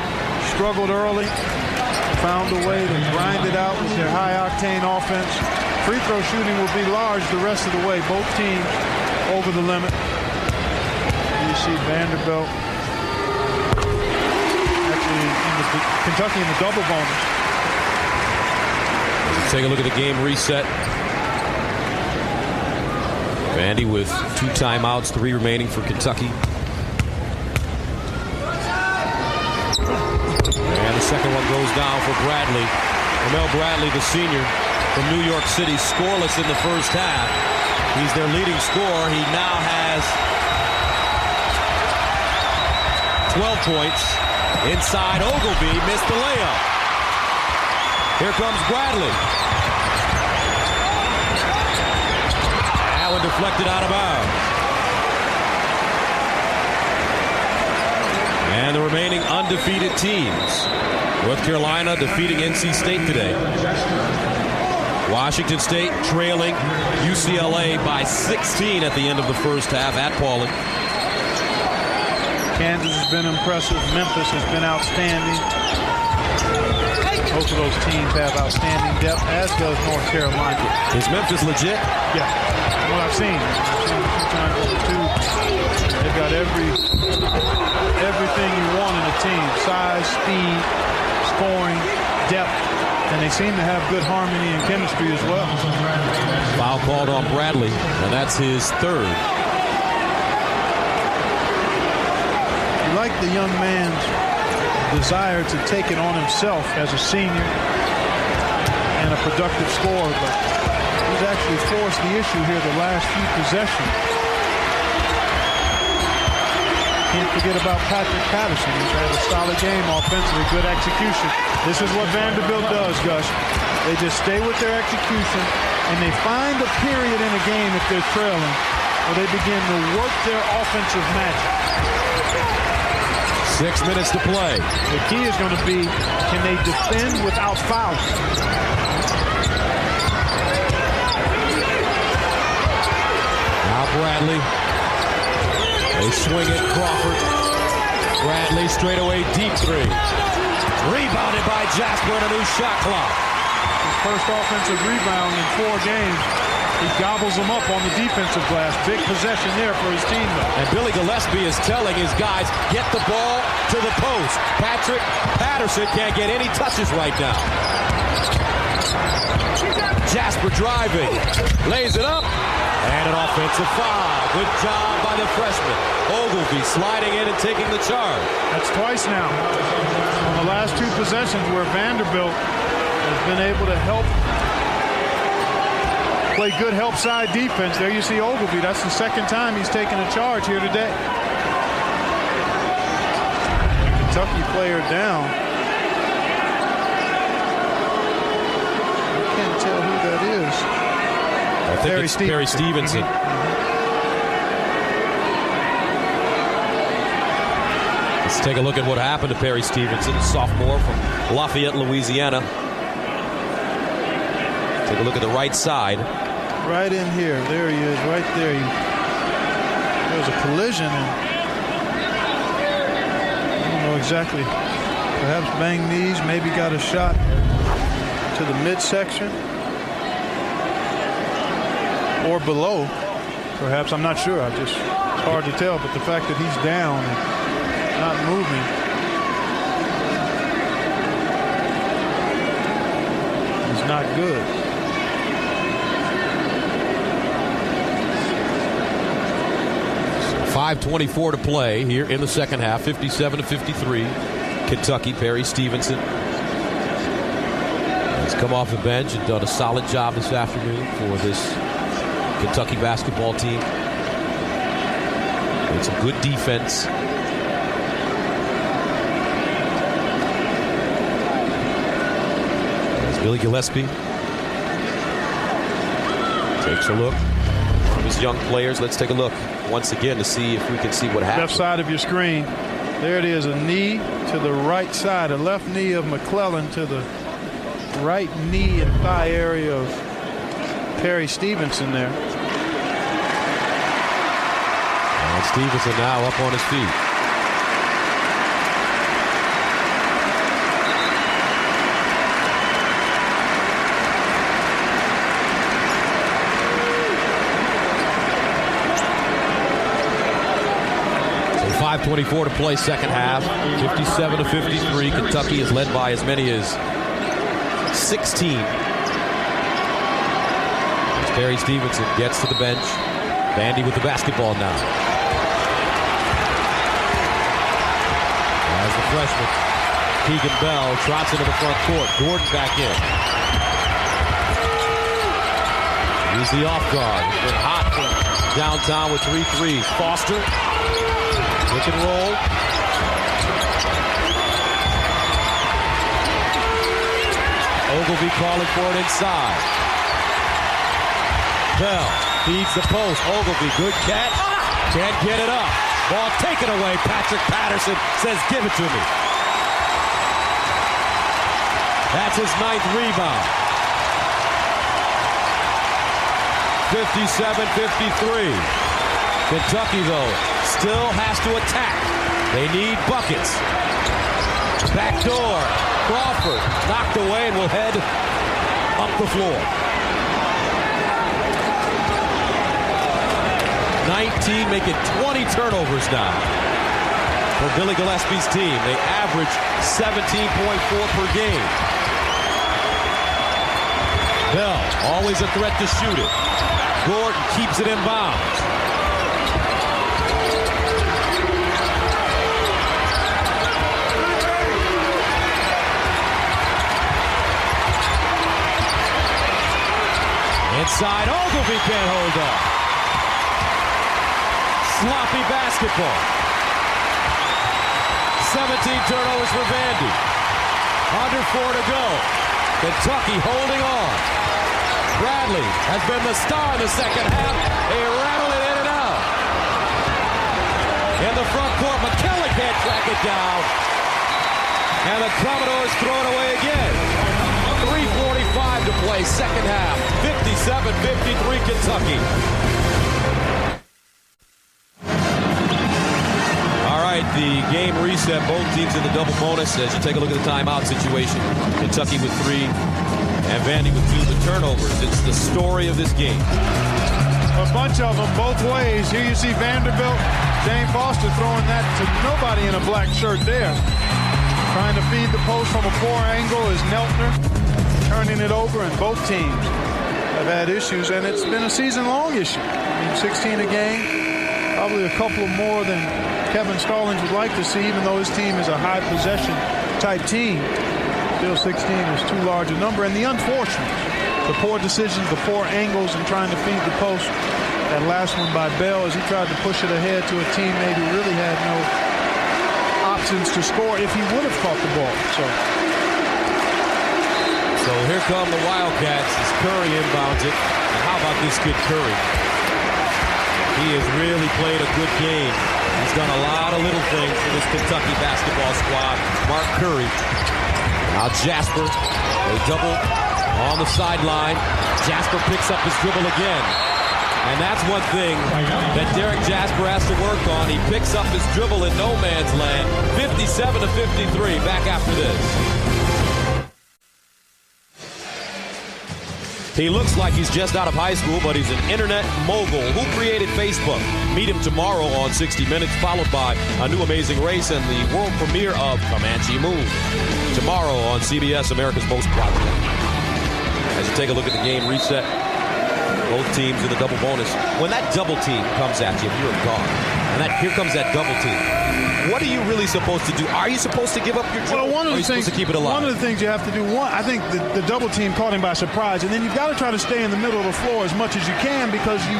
[SPEAKER 2] struggled early, found a way to grind it out with their high-octane offense. Free throw shooting will be large the rest of the way. Both teams over the limit. You see Vanderbilt actually Kentucky in the double bonus.
[SPEAKER 1] Take a look at the game reset. Vandy with 2 timeouts, 3 remaining for Kentucky. And the second one goes down for Bradley. Ramel Bradley, the senior from New York City, scoreless in the first half. He's their leading scorer. He now has 12 points. Inside, Ogilvy missed the layup. Here comes Bradley. That one deflected out of bounds. And the remaining undefeated teams. North Carolina defeating NC State today. Washington State trailing UCLA by 16 at the end of the first half at Paulding.
[SPEAKER 2] Kansas has been impressive. Memphis has been outstanding. Both of those teams have outstanding depth, as does North Carolina.
[SPEAKER 1] Is Memphis legit?
[SPEAKER 2] Yeah. From what I've seen. I've seen them 2 times over 2. They've got everything you want in a team. Size, speed, scoring, depth. And they seem to have good harmony and chemistry as well.
[SPEAKER 1] Foul called on Bradley, and that's his 3rd.
[SPEAKER 2] You like the young man's desire to take it on himself as a senior and a productive scorer, but he's actually forced the issue here the last few possessions. Can't forget about Patrick Patterson. He's had a solid game offensively, good execution. This is what Vanderbilt does, Gus. They just stay with their execution, and they find a period in a game if they're trailing where they begin to work their offensive magic.
[SPEAKER 1] 6 minutes to play.
[SPEAKER 2] The key is going to be, can they defend without fouling?
[SPEAKER 1] Now Bradley. They swing it, Crawford. Bradley straightaway deep 3. Rebounded by Jasper and a new shot clock.
[SPEAKER 2] His first offensive rebound in 4 games. He gobbles them up on the defensive glass. Big possession there for his team, though.
[SPEAKER 1] And Billy Gillespie is telling his guys, get the ball to the post. Patrick Patterson can't get any touches right now. Jasper driving. Lays it up. And an offensive foul. Good job by the freshman. Ogilvy sliding in and taking the charge.
[SPEAKER 2] That's twice now. On the last 2 possessions where Vanderbilt has been able to play good help side defense. There you see Ogilvy. That's the 2nd time he's taken a charge here today. Kentucky player down. I can't tell who that is.
[SPEAKER 1] I think it's Perry Stevenson. Let's take a look at what happened to Perry Stevenson, sophomore from Lafayette, Louisiana. Take a look at the right side.
[SPEAKER 2] Right in here. There he is, right there. There was a collision, and I don't know exactly. Perhaps banged knees, maybe got a shot to the midsection or below. Perhaps, I'm not sure. It's hard to tell, but the fact that he's down and not moving is not good.
[SPEAKER 1] 5:24 to play here in the second half. 57-53. Kentucky. Perry Stevenson has come off the bench and done a solid job this afternoon for this Kentucky basketball team. It's a good defense. There's Billy Gillespie. Takes a look. One of his young players. Let's take a look once again to see if we can see what happened.
[SPEAKER 2] Left side of your screen. There it is, a knee to the right side, a left knee of McClellan to the right knee and thigh area of Perry Stevenson there.
[SPEAKER 1] And Stevenson now up on his feet. So 5:24 to play, second half. 57-53. Kentucky is led by as many as 16. As Perry Stevenson gets to the bench. Vandy with the basketball now. As the freshman, Keegan Bell trots into the front court. Gordon back in. He's the off guard. He's been hot from downtown with 3 threes. Foster, pick and roll. Ogilvy calling for it inside. Bell feeds the post. Ogilvy, good catch. Can't get it up. Ball taken away. Patrick Patterson says, give it to me. That's his 9th rebound. 57-53. Kentucky, though, still has to attack. They need buckets. Back door. Crawford knocked away and will head up the floor. 19, making 20 turnovers now for Billy Gillespie's team. They average 17.4 per game. Bell, always a threat to shoot it. Gordon keeps it in bounds. Inside, Ogilvy can't hold up. Sloppy basketball. 17 turnovers for Vandy. Under 4 to go. Kentucky holding on. Bradley has been the star in the second half. They rattle it in and out. In the front court, McKellar can't track it down. And the Commodores throw it away again. 3:45 to play, second half. 57-53 Kentucky. All right, the game reset. Both teams in the double bonus as you take a look at the timeout situation. Kentucky with 3 and Vandy with 2. The turnovers. It's the story of this game.
[SPEAKER 2] A bunch of them both ways. Here you see Vanderbilt, Dane Foster throwing that to nobody in a black shirt there. Trying to feed the post from a poor angle is Neltner. Turning it over, and both teams have had issues, and it's been a season-long issue. I mean, 16 a game, probably a couple more than Kevin Stallings would like to see, even though his team is a high-possession type team. Still 16 is too large a number, and the unfortunate, the poor decisions, the poor angles, and trying to feed the post. That last one by Bell as he tried to push it ahead to a teammate who really had no options to score if he would have caught the ball.
[SPEAKER 1] So here come the Wildcats as Curry inbounds it. And how about this kid Curry? He has really played a good game. He's done a lot of little things for this Kentucky basketball squad. Mark Curry. Now Jasper. They double on the sideline. Jasper picks up his dribble again. And that's one thing that Derek Jasper has to work on. He picks up his dribble in no man's land. 57-53. Back after this. He looks like he's just out of high school, but he's an internet mogul. Who created Facebook? Meet him tomorrow on 60 Minutes, followed by A New Amazing Race and the world premiere of Comanche Moon. Tomorrow on CBS, America's Most Watched. As you take a look at the game reset, both teams in the double bonus. When that double team comes at you, if you're a guard, And here comes that double team. What are you really supposed to do? Are you supposed to give up your dribble?
[SPEAKER 2] Well, one of the things,
[SPEAKER 1] to keep it alive?
[SPEAKER 2] One of the things you have to do, I think the double team caught him by surprise, and then you've got to try to stay in the middle of the floor as much as you can, because you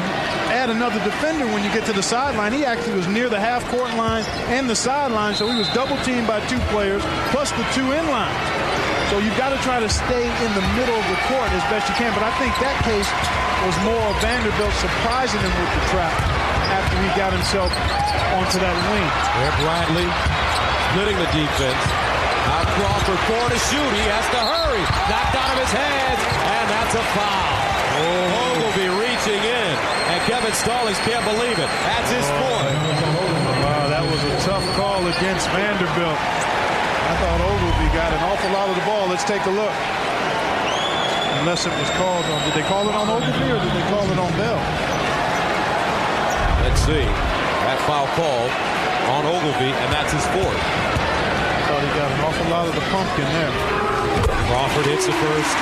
[SPEAKER 2] add another defender when you get to the sideline. He actually was near the half-court line and the sideline, so he was double-teamed by 2 players, plus the 2 in-lines. So you've got to try to stay in the middle of the court as best you can, but I think that case was more of Vanderbilt surprising him with the trap after he got himself onto that wing.
[SPEAKER 1] There, Bradley splitting the defense. Now Crawford to shoot. He has to hurry. Knocked out of his hands, and that's a foul. Ogilvy reaching in, and Kevin Stallings can't believe it. That's his 4th.
[SPEAKER 2] Wow, that was a tough call against Vanderbilt. I thought Ogilvy got an awful lot of the ball. Let's take a look. Unless it was called on, did they call it on Ogilvy or did they call it on Bell?
[SPEAKER 1] Let's see. That foul called on Ogilvy, and that's his 4th.
[SPEAKER 2] I thought he got an awful lot of the pumpkin there.
[SPEAKER 1] Crawford hits the first.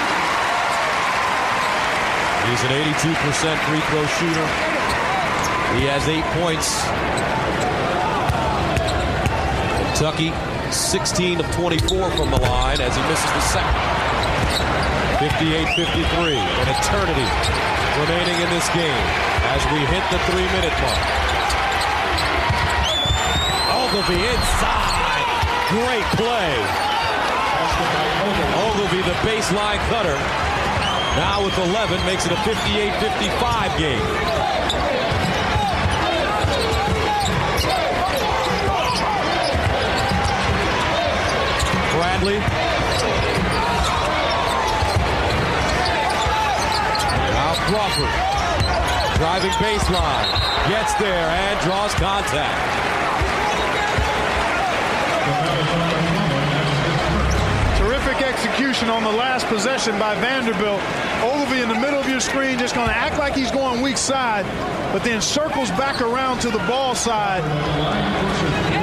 [SPEAKER 1] He's an 82% free throw shooter. He has 8 points. Kentucky, 16 of 24 from the line as he misses the second. 58-53. An eternity remaining in this game as we hit the 3-minute mark. Ogilvy inside. Great play. Ogilvy, the baseline cutter. Now with 11, makes it a 58-55 game. Bradley. Now Crawford. Driving baseline. Gets there and draws contact.
[SPEAKER 2] Terrific execution on the last possession by Vanderbilt. Ogilvy in the middle of your screen, just going to act like he's going weak side, but then circles back around to the ball side.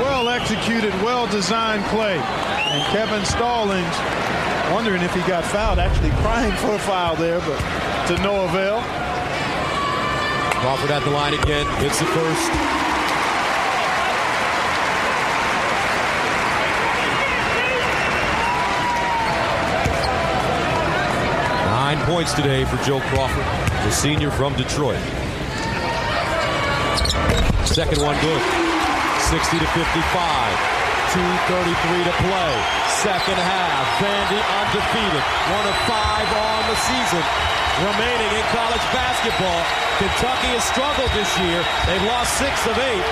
[SPEAKER 2] Well executed, well designed play. And Kevin Stallings, wondering if he got fouled, actually crying for a foul there, but to no avail.
[SPEAKER 1] Crawford at the line again, hits the first. Points today for Joe Crawford, the senior from Detroit. Second one good. 60-55. 2:33 to play. Second half. Vandy undefeated. 1 of 5 on the season. Remaining in college basketball. Kentucky has struggled this year. They've lost 6 of 8,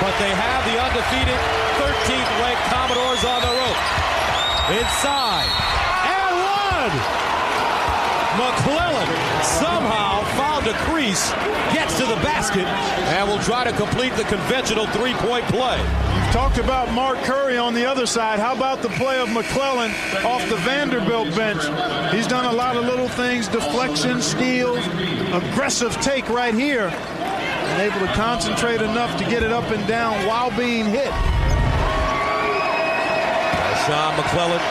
[SPEAKER 1] but they have the undefeated 13th ranked Commodores on the rope. Inside. And one! McClellan somehow found a crease, gets to the basket, and will try to complete the conventional 3-point play.
[SPEAKER 2] You've talked about Mark Curry on the other side. How about the play of McClellan off the Vanderbilt bench? He's done a lot of little things, deflection, steals, aggressive take right here, and able to concentrate enough to get it up and down while being hit.
[SPEAKER 1] Sean McClellan,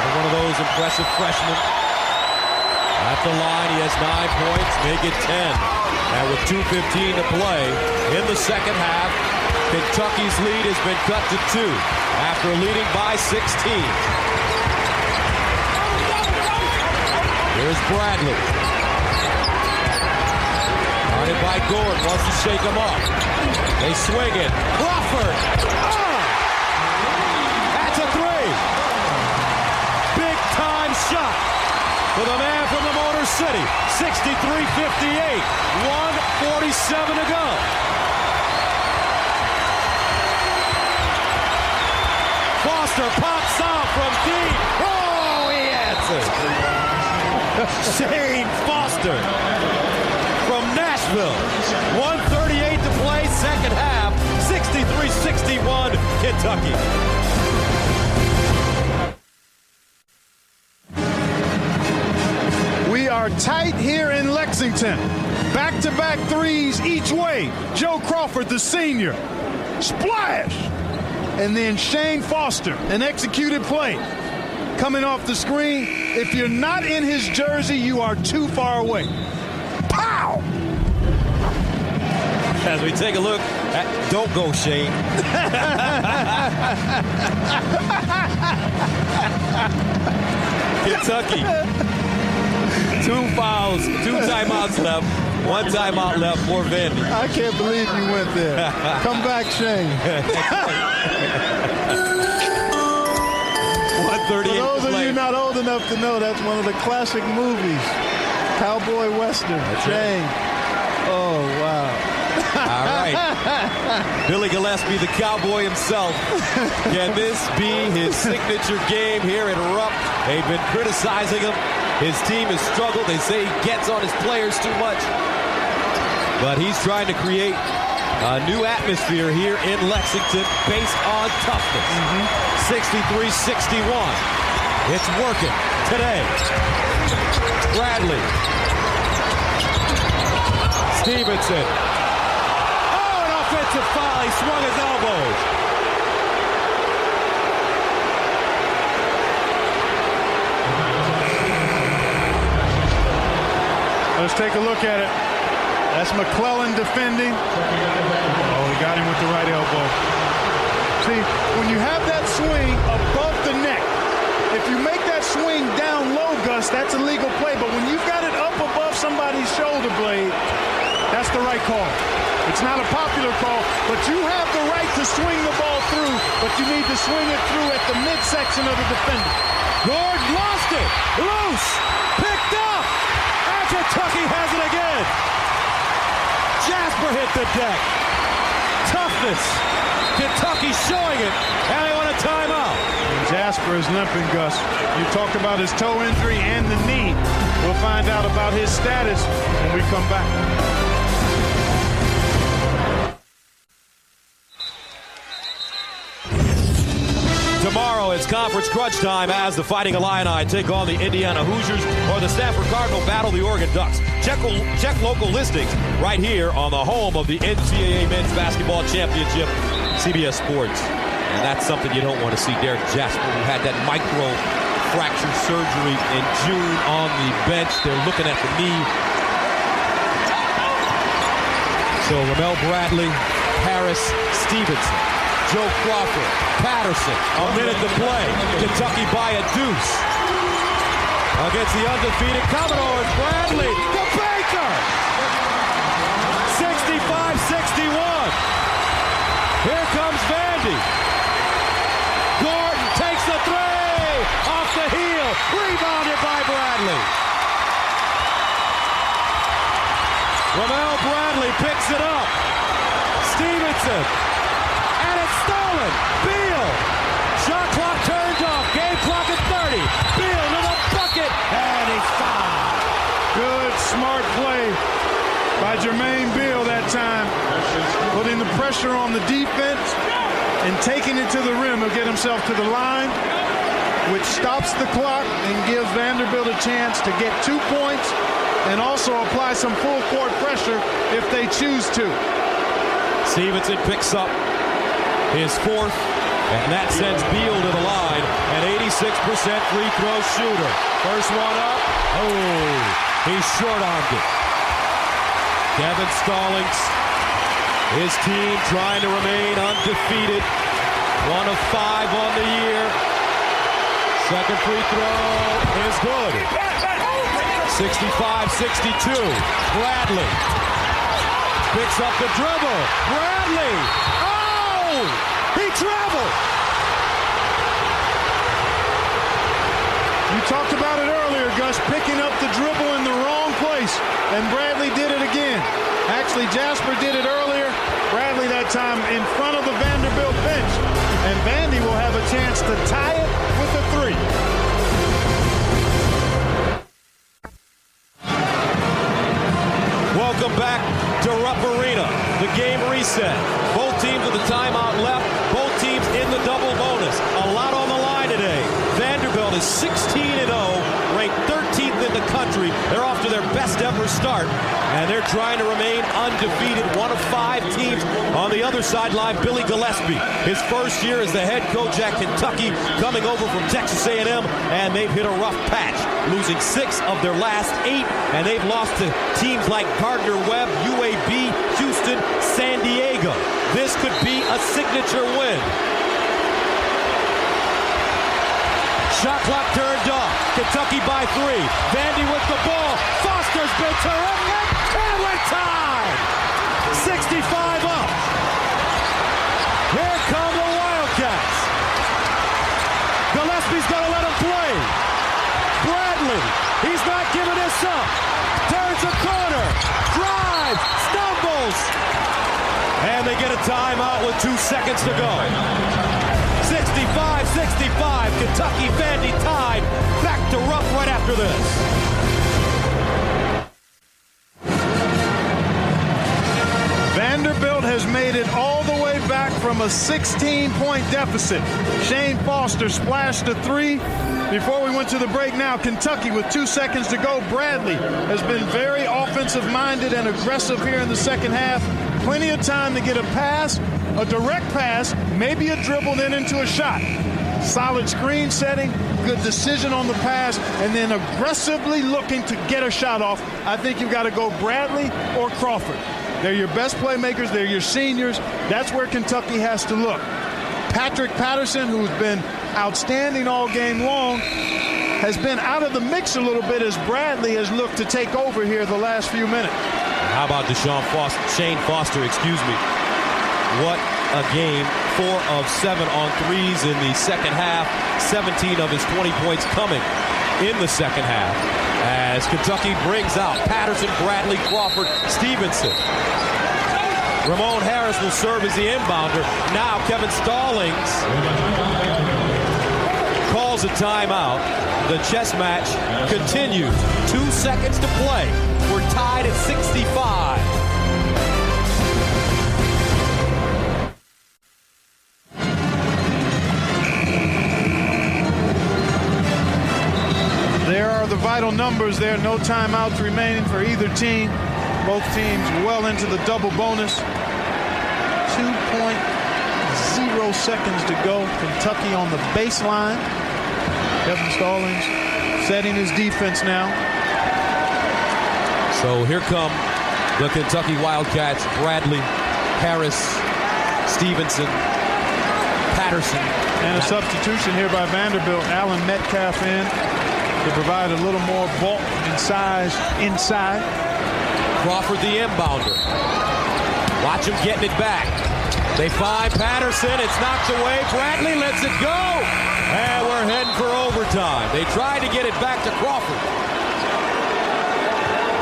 [SPEAKER 1] one of those impressive freshmen. At the line, he has 9 points, make it 10. And with 2:15 to play in the second half, Kentucky's lead has been cut to 2 after leading by 16. Here's Bradley. Guarded by Gordon, wants to shake him off. They swing it. Crawford! That's a 3! Big-time shot for the man from the Motor City. 63-58. 1:47 to go. Foster pops out from deep. Oh, he answers. Shane Foster from Nashville. 1:38 to play, second half. 63-61, Kentucky.
[SPEAKER 2] We are tight here in Lexington. Back-to-back threes each way. Joe Crawford, the senior. Splash! And then Shane Foster, an executed play. Coming off the screen. If you're not in his jersey, you are too far away. Pow!
[SPEAKER 1] As we take a look at, don't go, Shane. Kentucky. 2 fouls, 2 timeouts left. 1 timeout left for Vandy.
[SPEAKER 3] I can't believe you went there. Come back, Shane.
[SPEAKER 1] 138.
[SPEAKER 3] For those of you not old enough to know, that's one of the classic movies. Cowboy Western. Shane. Oh, wow.
[SPEAKER 1] All right. Billy Gillespie, the cowboy himself. Can this be his signature game here in Rupp? They've been criticizing him. His team has struggled. They say he gets on his players too much. But he's trying to create a new atmosphere here in Lexington based on toughness. 63-61. It's working today. Bradley. Stevenson. Oh, an offensive foul. He swung his elbows.
[SPEAKER 2] Let's take a look at it. That's McClellan defending. Oh, he got him with the right elbow. See, when you have that swing above the neck, if you make that swing down low, Gus, that's a legal play. But when you've got it up above somebody's shoulder blade, that's the right call. It's not a popular call, but you have the right to swing the ball through, but you need to swing it through at the midsection of the defender.
[SPEAKER 1] Gord lost it. Loose. Picked up. And Kentucky has it again. Jasper hit the deck. Toughness. Kentucky showing it. And they want a timeout.
[SPEAKER 2] And Jasper is limping, Gus. You talked about his toe injury and the knee. We'll find out about his status when we come back.
[SPEAKER 1] Tomorrow it's conference crunch time as the Fighting Illini take on the Indiana Hoosiers or the Stanford Cardinal battle the Oregon Ducks. Check local listings right here on the home of the NCAA Men's Basketball Championship, CBS Sports. And that's something you don't want to see. Derek Jasper, who had that micro fracture surgery in June on the bench. They're looking at the knee. So Ramel Bradley, Harris, Stevenson, Joe Crawford, Patterson, a minute to play. Kentucky by a deuce. Against the undefeated Commodores, Bradley to Baker. 65-61. Here comes Vandy. Gordon takes the three. Off the heel. Rebounded by Bradley. Ramel Bradley picks it up. Stevenson. Stolen. Beal. Shot clock turned off. Game clock at 30. Beal to the bucket. And he's fouled.
[SPEAKER 2] Good, smart play by Jermaine Beal that time. Putting the pressure on the defense and taking it to the rim. He'll get himself to the line, which stops the clock and gives Vanderbilt a chance to get 2 points and also apply some full court pressure if they choose to.
[SPEAKER 1] Stevenson picks up his fourth, and that sends Beal to the line, an 86% free throw shooter. First one up. Oh, he short-armed it. Kevin Stallings, his team trying to remain undefeated. 1 of 5 on the year. Second free throw is good. 65-62. Bradley picks up the dribble. Bradley. He traveled.
[SPEAKER 2] You talked about it earlier, Gus, picking up the dribble in the wrong place, and Bradley did it again. Actually, Jasper did it earlier. Bradley that time in front of the Vanderbilt bench, and Vandy will have a chance to tie it with a three.
[SPEAKER 1] Welcome back to Rupp Arena. The game reset. Both teams with the timeout left. Both teams in the double bonus. A lot on the line today. Vanderbilt is 16-0, ranked 13th in the country. They're off to their best ever start, and they're trying to remain undefeated. 1 of 5 teams on the other sideline. Billy Gillespie, his first year as the head coach at Kentucky, coming over from Texas A&M, and they've hit a rough patch, losing 6 of their last 8, and they've lost to teams like Gardner-Webb, UAB, Houston Houston, San Diego. This could be a signature win. Shot clock turned off. Kentucky by 3. Vandy with the ball. Foster's been terrific. And with time. 65 up. Here come the Wildcats. Gillespie's going to let him play. Bradley, he's not giving this up. Turns a corner. Drives. Stumbles. And they get a timeout with 2 seconds to go. 65-65. Kentucky Vandy tied. Back to Rupp right after this.
[SPEAKER 2] Vanderbilt has made it all the way back from a 16-point deficit. Shane Foster splashed a 3 before we went to the break. Now Kentucky with 2 seconds to go. Bradley has been very offensive-minded and aggressive here in the second half. Plenty of time to get a pass, a direct pass, maybe a dribble, then into a shot. Solid screen setting, good decision on the pass, and then aggressively looking to get a shot off. I think you've got to go Bradley or Crawford. They're your best playmakers. They're your seniors. That's where Kentucky has to look. Patrick Patterson, who's been outstanding all game long, has been out of the mix a little bit as Bradley has looked to take over here the last few minutes.
[SPEAKER 1] How about Shane Foster, excuse me. What a game. 4 of 7 on threes in the second half. 17 of his 20 points coming in the second half. As Kentucky brings out Patterson, Bradley, Crawford, Stevenson. Ramon Harris will serve as the inbounder. Now Kevin Stallings calls a timeout. The chess match continues. 2 seconds to play. We're tied at 65.
[SPEAKER 2] There are the vital numbers there. No timeouts remaining for either team. Both teams well into the double bonus. 2.0 seconds to go. Kentucky on the baseline. Kevin Stallings setting his defense now.
[SPEAKER 1] So here come the Kentucky Wildcats. Bradley, Harris, Stevenson, Patterson.
[SPEAKER 2] And a substitution here by Vanderbilt. Alan Metcalf in to provide a little more bulk and size inside.
[SPEAKER 1] Crawford the inbounder. Watch him getting it back. They find Patterson. It's knocked away. Bradley lets it go. And we're heading for overtime. They tried to get it back to Crawford,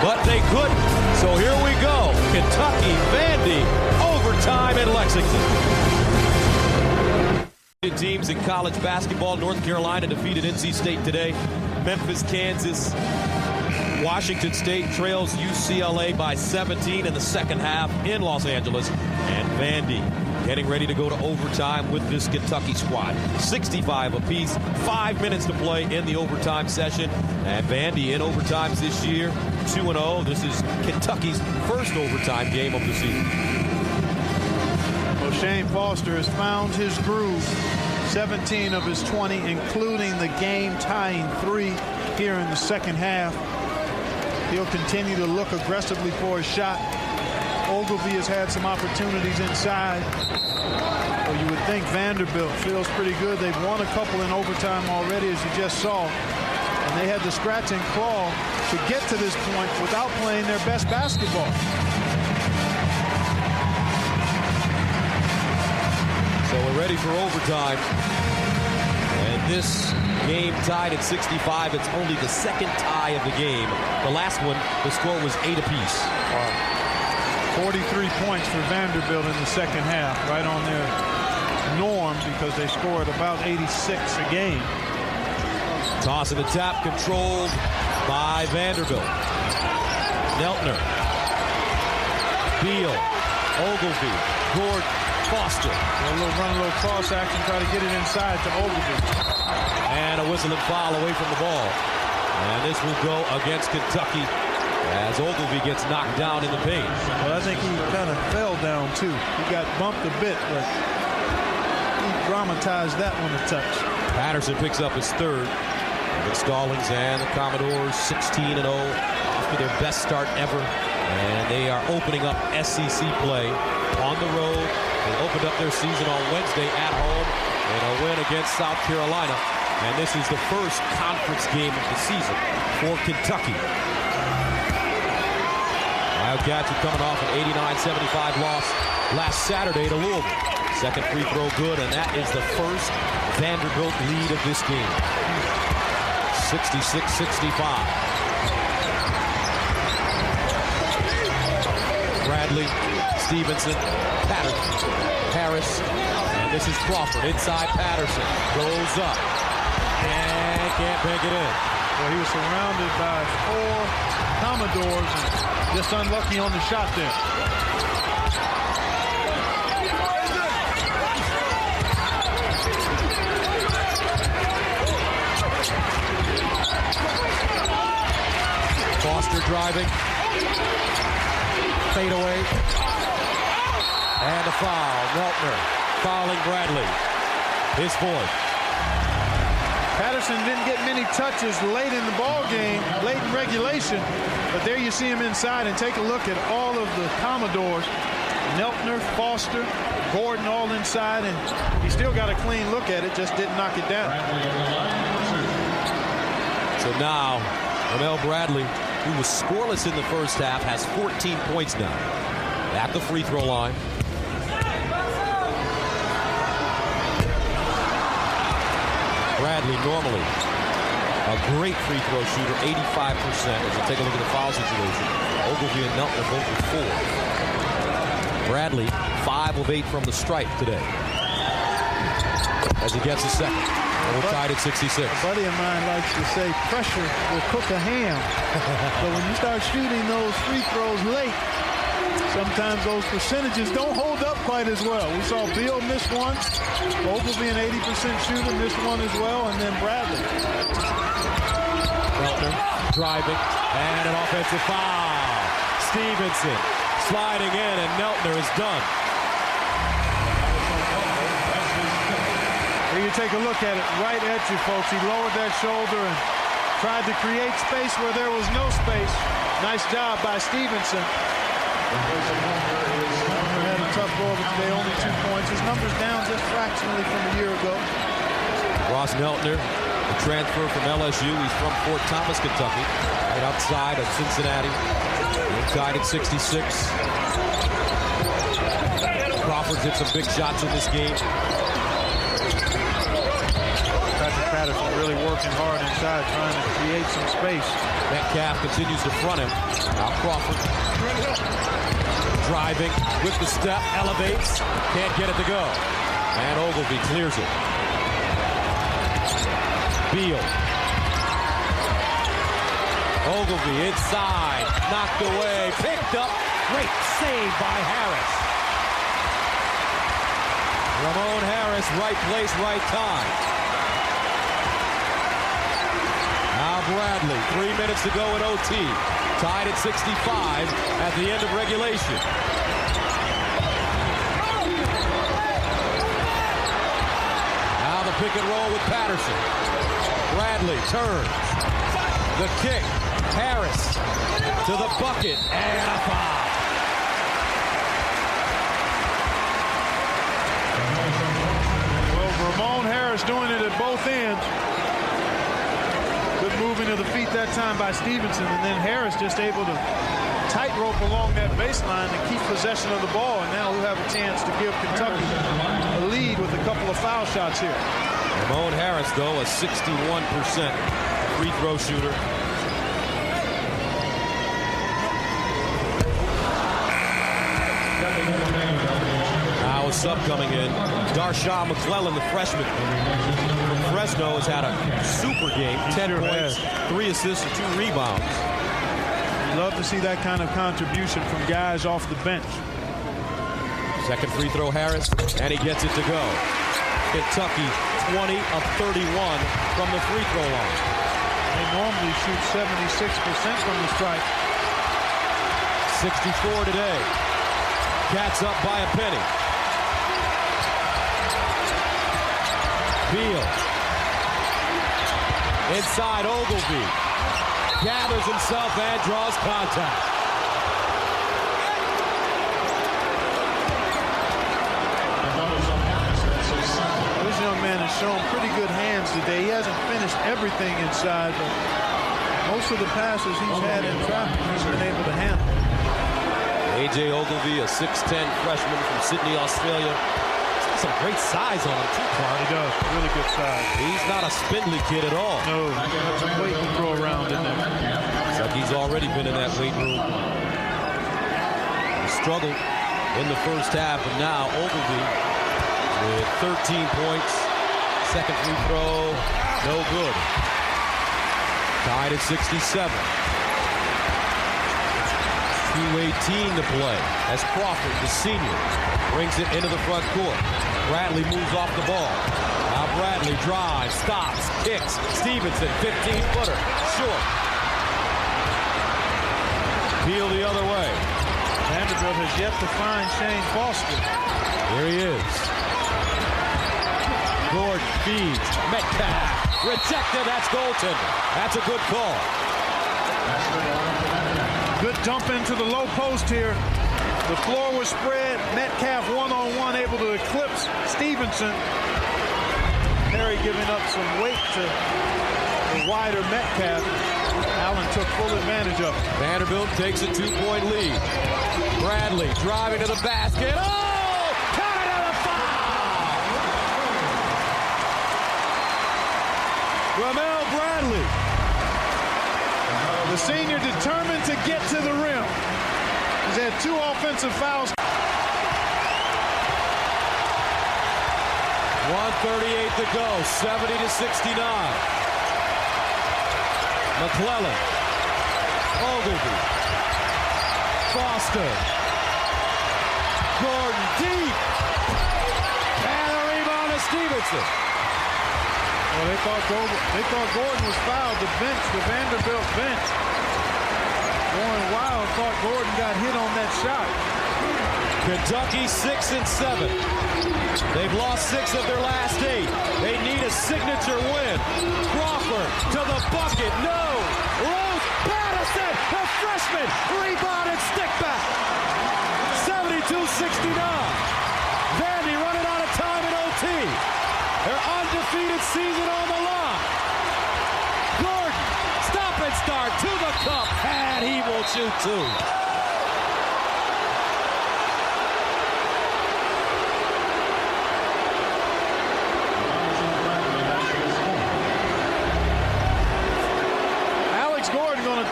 [SPEAKER 1] but they couldn't. So here we go. Kentucky, Vandy, overtime in Lexington. Teams in college basketball. North Carolina defeated NC State today. Memphis, Kansas, Washington State trails UCLA by 17 in the second half in Los Angeles. And Vandy getting ready to go to overtime with this Kentucky squad. 65 apiece, 5 minutes to play in the overtime session. And Vandy in overtimes this year, 2-0. This is Kentucky's first overtime game of the season.
[SPEAKER 2] Well, Shane Foster has found his groove. 17 of his 20, including the game-tying 3 here in the second half. He'll continue to look aggressively for a shot. Ogilvie has had some opportunities inside. Well, you would think Vanderbilt feels pretty good. They've won a couple in overtime already, as you just saw. And they had to scratch and claw to get to this point without playing their best basketball.
[SPEAKER 1] So we're ready for overtime. And this game tied at 65. It's only the second tie of the game. The last one, the score was 8 apiece.
[SPEAKER 2] Wow. 43 points for Vanderbilt in the second half, right on their norm because they scored about 86 a game.
[SPEAKER 1] Toss and a tap controlled by Vanderbilt. Neltner. Beal. Ogilvie. Gordon. Foster.
[SPEAKER 2] A little cross action, try to get it inside to Ogilvie.
[SPEAKER 1] And a whistle and foul away from the ball. And this will go against Kentucky as Ogilvie gets knocked down in the paint.
[SPEAKER 2] Well, I think he kind of fell down too. He got bumped a bit, but he dramatized that one a touch.
[SPEAKER 1] Patterson picks up his third. With Stallings and the Commodores 16-0 after their best start ever And they are opening up SEC play on the road. They opened up their season on Wednesday at home in a win against South Carolina. And this is the first conference game of the season for Kentucky. Wildcats are coming off an 89-75 loss last Saturday to Louisville. Second free throw good, and that is the first Vanderbilt lead of this game. 66-65. Bradley, Stevenson, Patterson, Harris, and this is Crawford inside Patterson. Goes up and can't make it in.
[SPEAKER 2] Well, he was surrounded by 4 Commodores and just unlucky on the shot there.
[SPEAKER 1] Foster driving. Fade away. And a foul. Weltner fouling Bradley. His fourth.
[SPEAKER 2] Patterson didn't get many touches late in the ball game, late in regulation, but there you see him inside, and take a look at all of the Commodores. Neltner, Foster, Gordon all inside, and he still got a clean look at it, just didn't knock it down.
[SPEAKER 1] So now, Ramel Bradley, who was scoreless in the first half, has 14 points now at the free throw line. Bradley normally a great free throw shooter, 85%. As we take a look at the foul situation, Ogilvie and Neltner both with 4. Bradley 5 of 8 from the stripe today. As he gets a second. And we're tied at 66.
[SPEAKER 3] A buddy of mine likes to say pressure will cook a ham. So when you start shooting those free throws late, sometimes those percentages don't hold up quite as well. We saw Beal miss one. Ogilvie, an 80% shooter, missed one as well. And then Bradley.
[SPEAKER 1] Neltner driving. And an offensive foul. Stevenson sliding in, and Neltner is done.
[SPEAKER 2] Here you take a look at it right at you, folks. He lowered that shoulder and tried to create space where there was no space. Nice job by Stevenson. Had a tough goal, but today only 2 points. His number's down just fractionally from a year ago.
[SPEAKER 1] Ross Neltner, a transfer from LSU. He's from Fort Thomas, Kentucky, right outside of Cincinnati. We're tied at 66. Crawford's hit some big shots in this game.
[SPEAKER 2] Patterson really working hard inside, trying to create some space.
[SPEAKER 1] Metcalf continues to front him. Now Crawford driving with the step, elevates, can't get it to go. And Ogilvie clears it. Beal. Ogilvie inside, knocked away, picked up. Great save by Harris. Ramon Harris, right place, right time. Now Bradley, 3 minutes to go in OT. Tied at 65 at the end of regulation. Now the pick and roll with Patterson. Bradley turns. The kick. Harris to the bucket. And a foul.
[SPEAKER 2] Well, Ramon Harris doing it at both ends. Good moving of the feet that time by Stevenson, and then Harris just able to tightrope along that baseline and keep possession of the ball, and now we'll have a chance to give Kentucky a lead with a couple of foul shots here.
[SPEAKER 1] Ramon Harris, though, a 61% free throw shooter. Now a sub coming in. Darshawn McClellan, the freshman from Fresno, has had a super game. 10 points, 3 assists, and 2 rebounds.
[SPEAKER 2] You love to see that kind of contribution from guys off the bench.
[SPEAKER 1] Second free throw, Harris, and he gets it to go. Kentucky 20 of 31 from the free throw line.
[SPEAKER 2] They normally shoot 76% from the stripe.
[SPEAKER 1] 64 today. Cats up by a penny. Beal. Inside Ogilvie. Gathers himself and draws contact.
[SPEAKER 3] This young man has shown pretty good hands today. He hasn't finished everything inside, but most of the passes he's had in traffic, he's been able to handle.
[SPEAKER 1] A.J. Ogilvy, a 6'10 freshman from Sydney, Australia. He's got some great size on him, too, Clark.
[SPEAKER 3] He does. Really good size.
[SPEAKER 1] He's not a spindly kid at all.
[SPEAKER 3] No, he's got some weight to throw around in there.
[SPEAKER 1] Looks like he's already been in that weight room. He struggled in the first half, and now Ogilvy with 13 points. Second free throw, no good. Tied at 67. 2:18 to play as Crawford, the senior, brings it into the front court. Bradley moves off the ball. Now Bradley drives, stops, kicks. Stevenson, 15-footer, short. Peel the other way.
[SPEAKER 3] Vanderbilt has yet to find Shane Foster.
[SPEAKER 1] Here he is. Gordon feeds. Metcalf. Rejected. That's goaltender. That's a good call.
[SPEAKER 3] Good dump into the low post here. The floor was spread. Metcalf one-on-one able to eclipse Stevenson. Perry giving up some weight to the wider Metcalf. Allen took full advantage of it.
[SPEAKER 1] Vanderbilt takes a 2-point lead. Bradley driving to the basket. Oh! Counted on a foul!
[SPEAKER 3] Ramel Bradley. The senior determined to get to the rim. He's had 2 offensive fouls.
[SPEAKER 1] 1:38 to go, 70-69. McClellan, Ogilvy, Foster, Gordon deep, and a rebound to Stevenson.
[SPEAKER 3] Well, they thought Gordon was fouled. The bench, the Vanderbilt bench, going wild, thought Gordon got hit on that shot.
[SPEAKER 1] Kentucky 6-7. They've lost 6 of their last 8. They need a signature win. Crawford to the bucket. No. Rose Patterson, the freshman, rebounded, stick back. 72-69. Vandy running out of time in OT. Their undefeated season on the line. Gordon, stop and start to the cup, and he will shoot 2.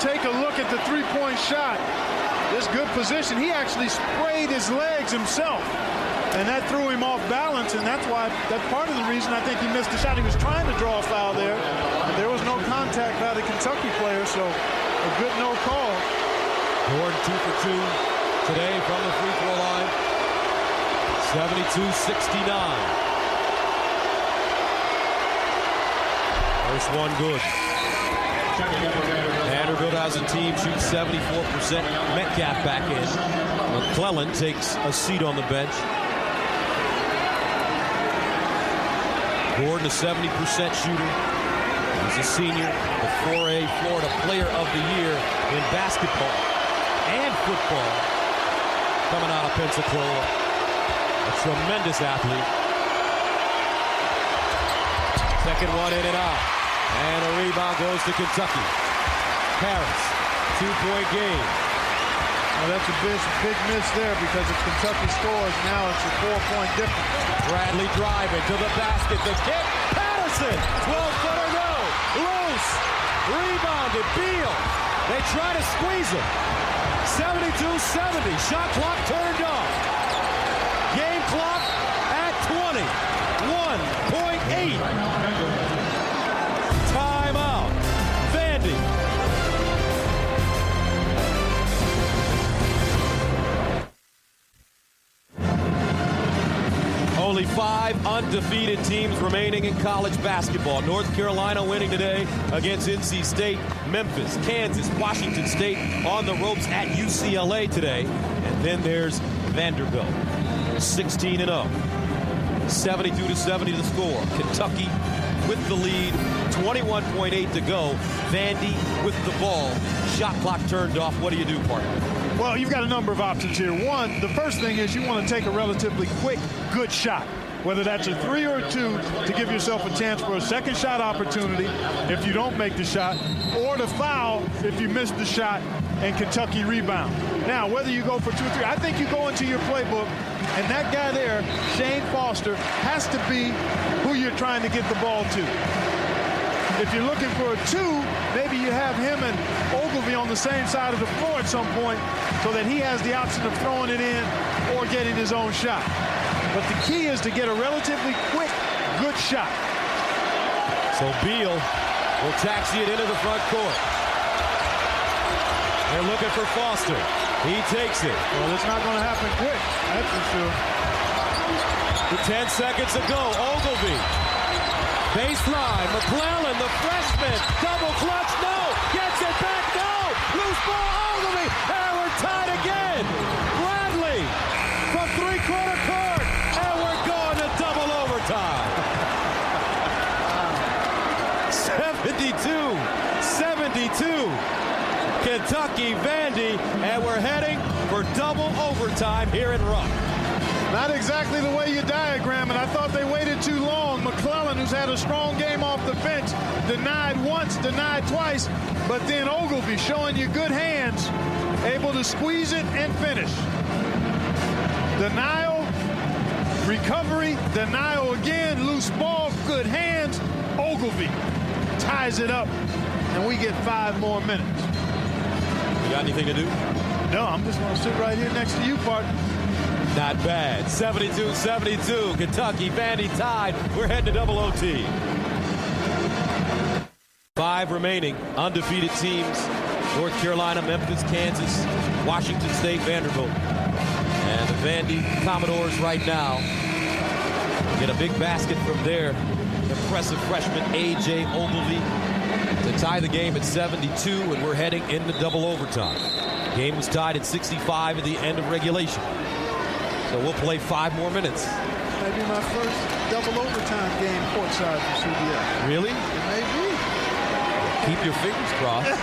[SPEAKER 3] Take a look at the three-point shot. This good position. He actually sprayed his legs himself, and that threw him off balance, and that's part of the reason I think he missed the shot. He was trying to draw a foul there, but there was no contact by the Kentucky player, so a good no call.
[SPEAKER 1] Gordon 2 for 2 today from the free throw line. 72-69. First one good. Vanderbilt has a team shoot 74%. Metcalf back in. McClellan takes a seat on the bench. Gordon, a 70% shooter. He's a senior, the 4A Florida Player of the Year in basketball and football. Coming out of Pensacola. A tremendous athlete. Second one in and out. And a rebound goes to Kentucky. Harris, 2-point game.
[SPEAKER 3] Well, that's a big miss there because if Kentucky scores, now it's a 4-point difference.
[SPEAKER 1] Bradley driving to the basket. The kick. Patterson, 12-footer, no. Loose. Rebounded. Beal. They try to squeeze him. 72-70. Shot clock turned off. Game clock at 20. 1.8. Timeout. Vandy. Only 5 undefeated teams remaining in college basketball. North Carolina winning today against NC State. Memphis, Kansas, Washington State on the ropes at UCLA today. And then there's Vanderbilt, 16-0. 72-70 the score. Kentucky with the lead, 21.8 to go. Vandy with the ball. Shot clock turned off. What do you do, partner?
[SPEAKER 2] Well, you've got a number of options here. One, the first thing is you want to take a relatively quick, good shot. whether that's a 3 or a 2, to give yourself a chance for a second shot opportunity if you don't make the shot, or to foul if you miss the shot and Kentucky rebound. Now, whether you go for 2 or 3, I think you go into your playbook, and that guy there, Shane Foster, has to be who you're trying to get the ball to. If you're looking for a 2, maybe you have him and Ogilvy on the same side of the floor at some point so that he has the option of throwing it in or getting his own shot. But the key is to get a relatively quick, good shot.
[SPEAKER 1] So Beal will taxi it into the front court. They're looking for Foster. He takes it.
[SPEAKER 2] Well, it's not going to happen quick, that's for sure.
[SPEAKER 1] With 10 seconds to go, Ogilvy. Baseline, McClellan, the freshman, double clutch, no, gets it back, no, loose ball, Ogilvy, and we're tied again. Bradley from three-quarter court, and we're going to double overtime. 72-72, Kentucky, Vandy, and we're heading for double overtime here in Rupp.
[SPEAKER 2] Not exactly the way you diagram it. I thought they waited too long. McClellan, who's had a strong game off the bench, denied once, denied twice, but then Ogilvy showing you good hands, able to squeeze it and finish. Denial, recovery, denial again, loose ball, good hands. Ogilvy ties it up, and we get 5 more minutes.
[SPEAKER 1] You got anything to do?
[SPEAKER 2] No, I'm just going to sit right here next to you, partner.
[SPEAKER 1] Not bad. 72-72. Kentucky, Vandy tied. We're heading to double OT. 5 remaining undefeated teams. North Carolina, Memphis, Kansas, Washington State, Vanderbilt. And the Vandy Commodores right now get a big basket from their impressive freshman A.J. Ogilvy to tie the game at 72, and we're heading into double overtime. Game was tied at 65 at the end of regulation. So we'll play 5 more minutes.
[SPEAKER 3] Maybe my first double overtime game courtside for CBS.
[SPEAKER 1] Really?
[SPEAKER 3] It may be.
[SPEAKER 1] Keep your fingers crossed.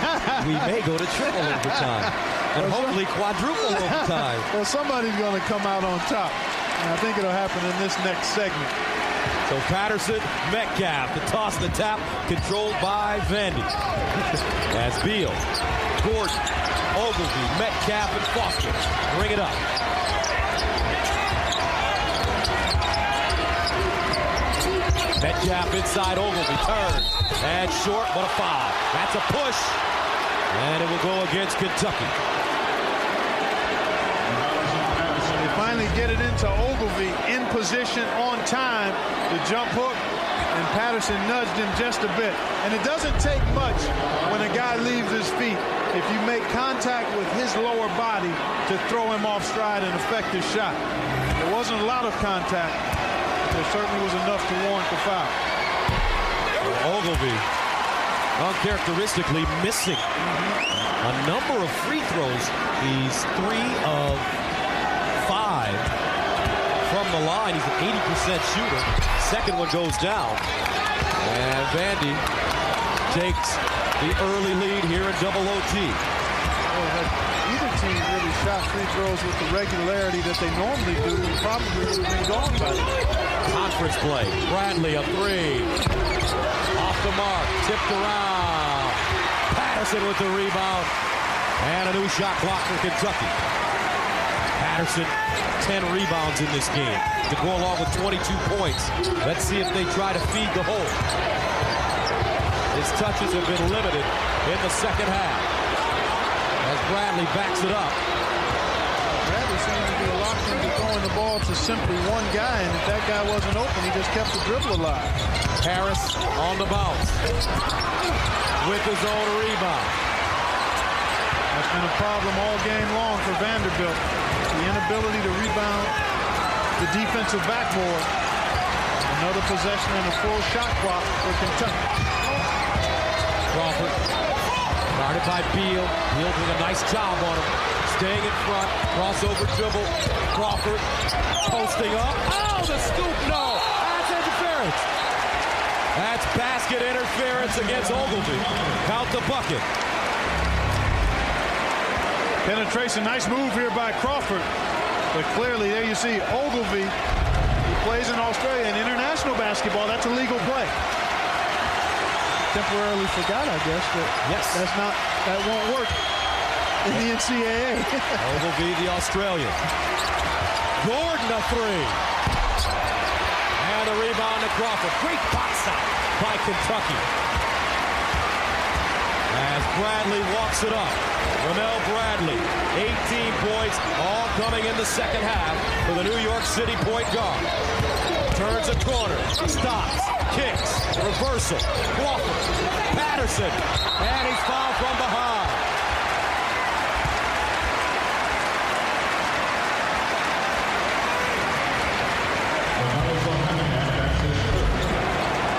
[SPEAKER 1] We may go to triple overtime. And hopefully quadruple overtime.
[SPEAKER 2] Well, somebody's going to come out on top. And I think it'll happen in this next segment.
[SPEAKER 1] So Patterson, Metcalf, the toss, the tap, controlled by Vandy. As Beal, Gordon, Ogilvy, Metcalf, and Foster bring it up. Metcalf inside Ogilvy, turns, and short, but a foul. That's a push, and it will go against Kentucky.
[SPEAKER 2] They finally get it into Ogilvy in position on time. The jump hook, and Patterson nudged him just a bit. And it doesn't take much when a guy leaves his feet. If you make contact with his lower body to throw him off stride and affect his shot. There wasn't a lot of contact. There certainly was enough to warrant the foul.
[SPEAKER 1] Ogilvy uncharacteristically missing a number of free throws. He's 3 of 5 from the line. He's an 80% shooter. Second one goes down. And Vandy takes the early lead here in double OT.
[SPEAKER 3] Either team really shot free throws with the regularity that they normally do, we probably would have been gone by now.
[SPEAKER 1] Conference play. Bradley a 3. Off the mark. Tipped around. Patterson with the rebound. And a new shot clock for Kentucky. Patterson, 10 rebounds in this game to go along with 22 points. Let's see if they try to feed the hole. His touches have been limited in the second half. As Bradley backs it up.
[SPEAKER 3] Bradley seemed to be locked into throwing the ball to simply one guy, and if that guy wasn't open, he just kept the dribble alive.
[SPEAKER 1] Harris on the bounce with his own rebound.
[SPEAKER 2] That's been a problem all game long for Vanderbilt. The inability to rebound the defensive backboard. Another possession and a full shot clock for Kentucky.
[SPEAKER 1] Crawford, guarded by Beal. Beal doing a nice job on him. Staying in front, crossover dribble. Crawford posting up. Oh, the scoop, no. That's interference. That's basket interference against Ogilvy. Count the bucket.
[SPEAKER 2] Penetration, nice move here by Crawford. But clearly, there you see Ogilvy
[SPEAKER 3] He plays in Australia. In international basketball, that's a legal play. Temporarily forgot, I guess, that that won't work in the NCAA.
[SPEAKER 1] Ogilvy, the Australian. Gordon, a three. And a rebound to Crawford. Great box out by Kentucky. As Bradley walks it up. Ramel Bradley, 18 points, all coming in the second half for the New York City point guard. Turns a corner, stops, kicks, reversal, Crawford, Patterson, and he's fouled from behind.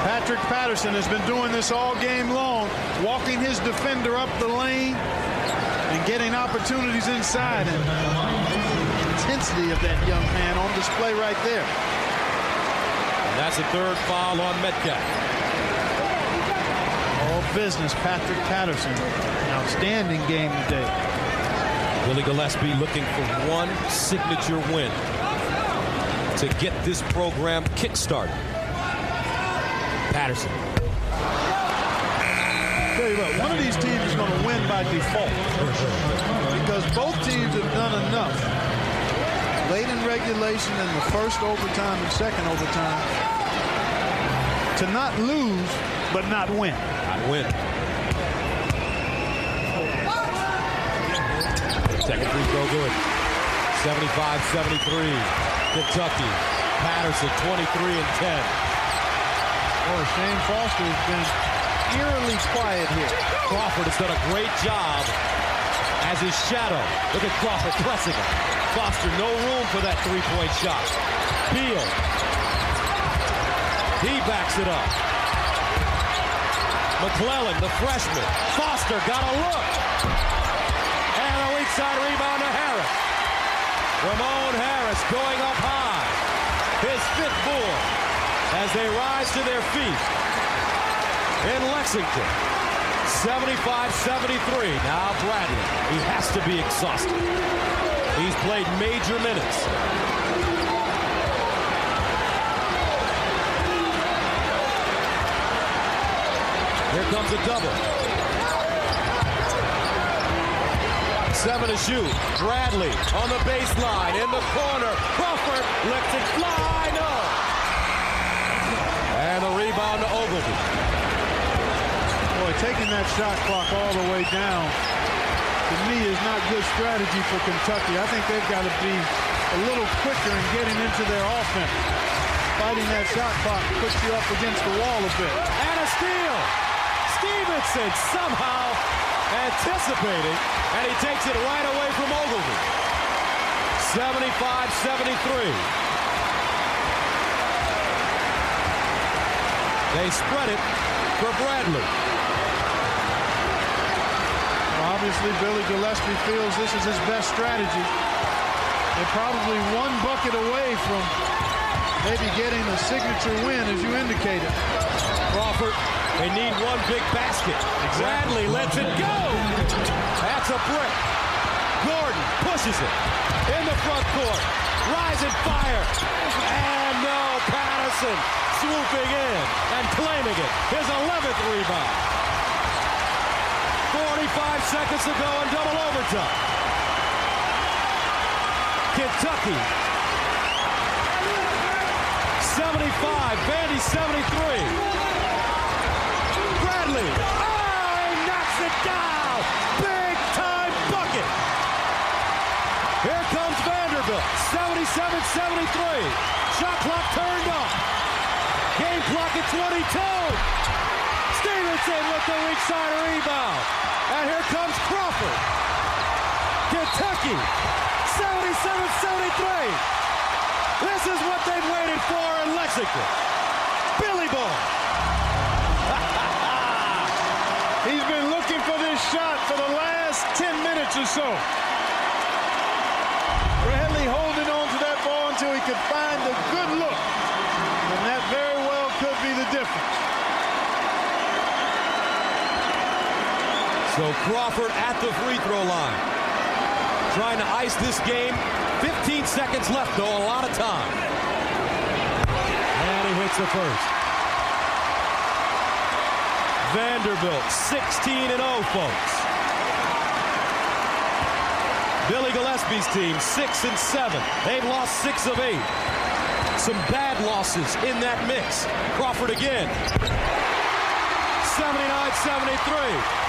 [SPEAKER 3] Patrick Patterson has been doing this all game long, walking his defender up the lane and getting opportunities inside. And the intensity of that young man on display right there.
[SPEAKER 1] And that's the third foul on Metcalf.
[SPEAKER 3] All business, Patrick Patterson. An outstanding game today.
[SPEAKER 1] Billy Gillispie looking for one signature win to get this program kick-started. Patterson.
[SPEAKER 3] Tell you what, one of these teams is going to win by default because both teams have done enough late in regulation in the first overtime and second overtime to not lose but not win.
[SPEAKER 1] Not win. Second free throw good. 75-73. Kentucky. Patterson 23 and 10.
[SPEAKER 3] Boy, Shane Foster has been eerily quiet here.
[SPEAKER 1] Crawford has done a great job as his shadow. Look at Crawford pressing him. Foster, no room for that three-point shot. Beal. He backs it up. McClellan, the freshman. Foster got a look. And a weak side rebound to Harris. Ramon Harris going up high. His fifth board as they rise to their feet in Lexington. 75-73. Now Bradley. He has to be exhausted. He's played major minutes. Here comes a double. 7 to shoot. Bradley on the baseline, in the corner. Crawford lets it fly. No. And the rebound to Ogilvy.
[SPEAKER 3] Boy, taking that shot clock all the way down, to me, is not good strategy for Kentucky. I think they've got to be a little quicker in getting into their offense. Fighting that shot clock puts you up against the wall a bit.
[SPEAKER 1] And a steal. Stevenson somehow anticipating, and he takes it right away from Ogilvy. 75-73. They spread it for Bradley.
[SPEAKER 3] Well, obviously, Billy Gillispie feels this is his best strategy. They're probably one bucket away from maybe getting a signature win, as you indicated.
[SPEAKER 1] Crawford, they need one big basket. Exactly. Bradley lets it go. That's a brick. Gordon pushes it in the front court. Rise and fire. And no, Patterson swooping in and claiming it. His 11th rebound. 45 seconds to go in double overtime. Kentucky 75, Vandy 73. Bradley, he knocks it down. Big time bucket. Here comes Vanderbilt, 77-73. Shot clock turned off. Game clock at 22. Stevenson with the weak side rebound. And here comes Crawford. Kentucky, 77-73. This is what they've waited for in Lexington. Billy Ball.
[SPEAKER 3] He's been looking for this shot for the last 10 minutes or so. Bradley holding on to that ball until he could find a good look. And that very well could be the difference.
[SPEAKER 1] So Crawford at the free throw line. Trying to ice this game. 15 seconds left, though, a lot of time. makes the first. Vanderbilt 16-0, folks. Billy Gillespie's team 6-7. They've lost 6 of 8. Some bad losses in that mix. Crawford again. 79-73.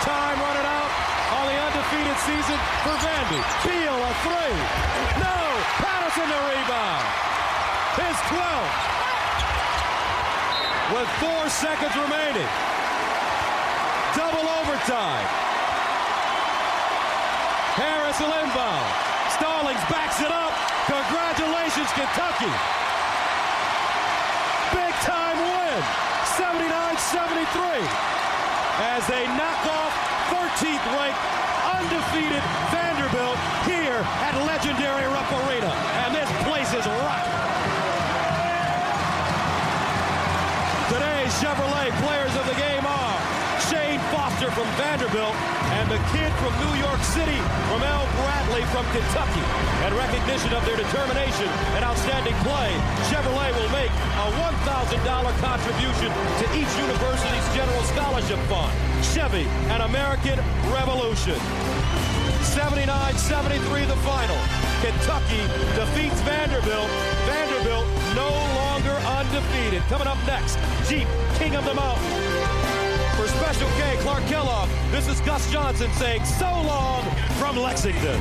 [SPEAKER 1] Time running out on the undefeated season for Vandy. Beal a 3. No! Patterson the rebound. His 12th. With 4 seconds remaining. Double overtime. Harris will inbound. Stallings backs it up. Congratulations, Kentucky. Big time win. 79-73. As they knock off 13th ranked undefeated Vanderbilt here at legendary Rupp Arena. And this place is rocking. Today's Chevrolet players of the game are Shane Foster from Vanderbilt and the kid from New York City, Ramel Bradley from Kentucky. In recognition of their determination and outstanding play, Chevrolet will make a $1,000 contribution to each university's general scholarship fund. Chevy, an American revolution. 79-73 the final. Kentucky defeats Vanderbilt. Vanderbilt no longer undefeated. Coming up next, Jeep, King of the Mountain. For Special K, Clark Kellogg, this is Gus Johnson saying so long from Lexington.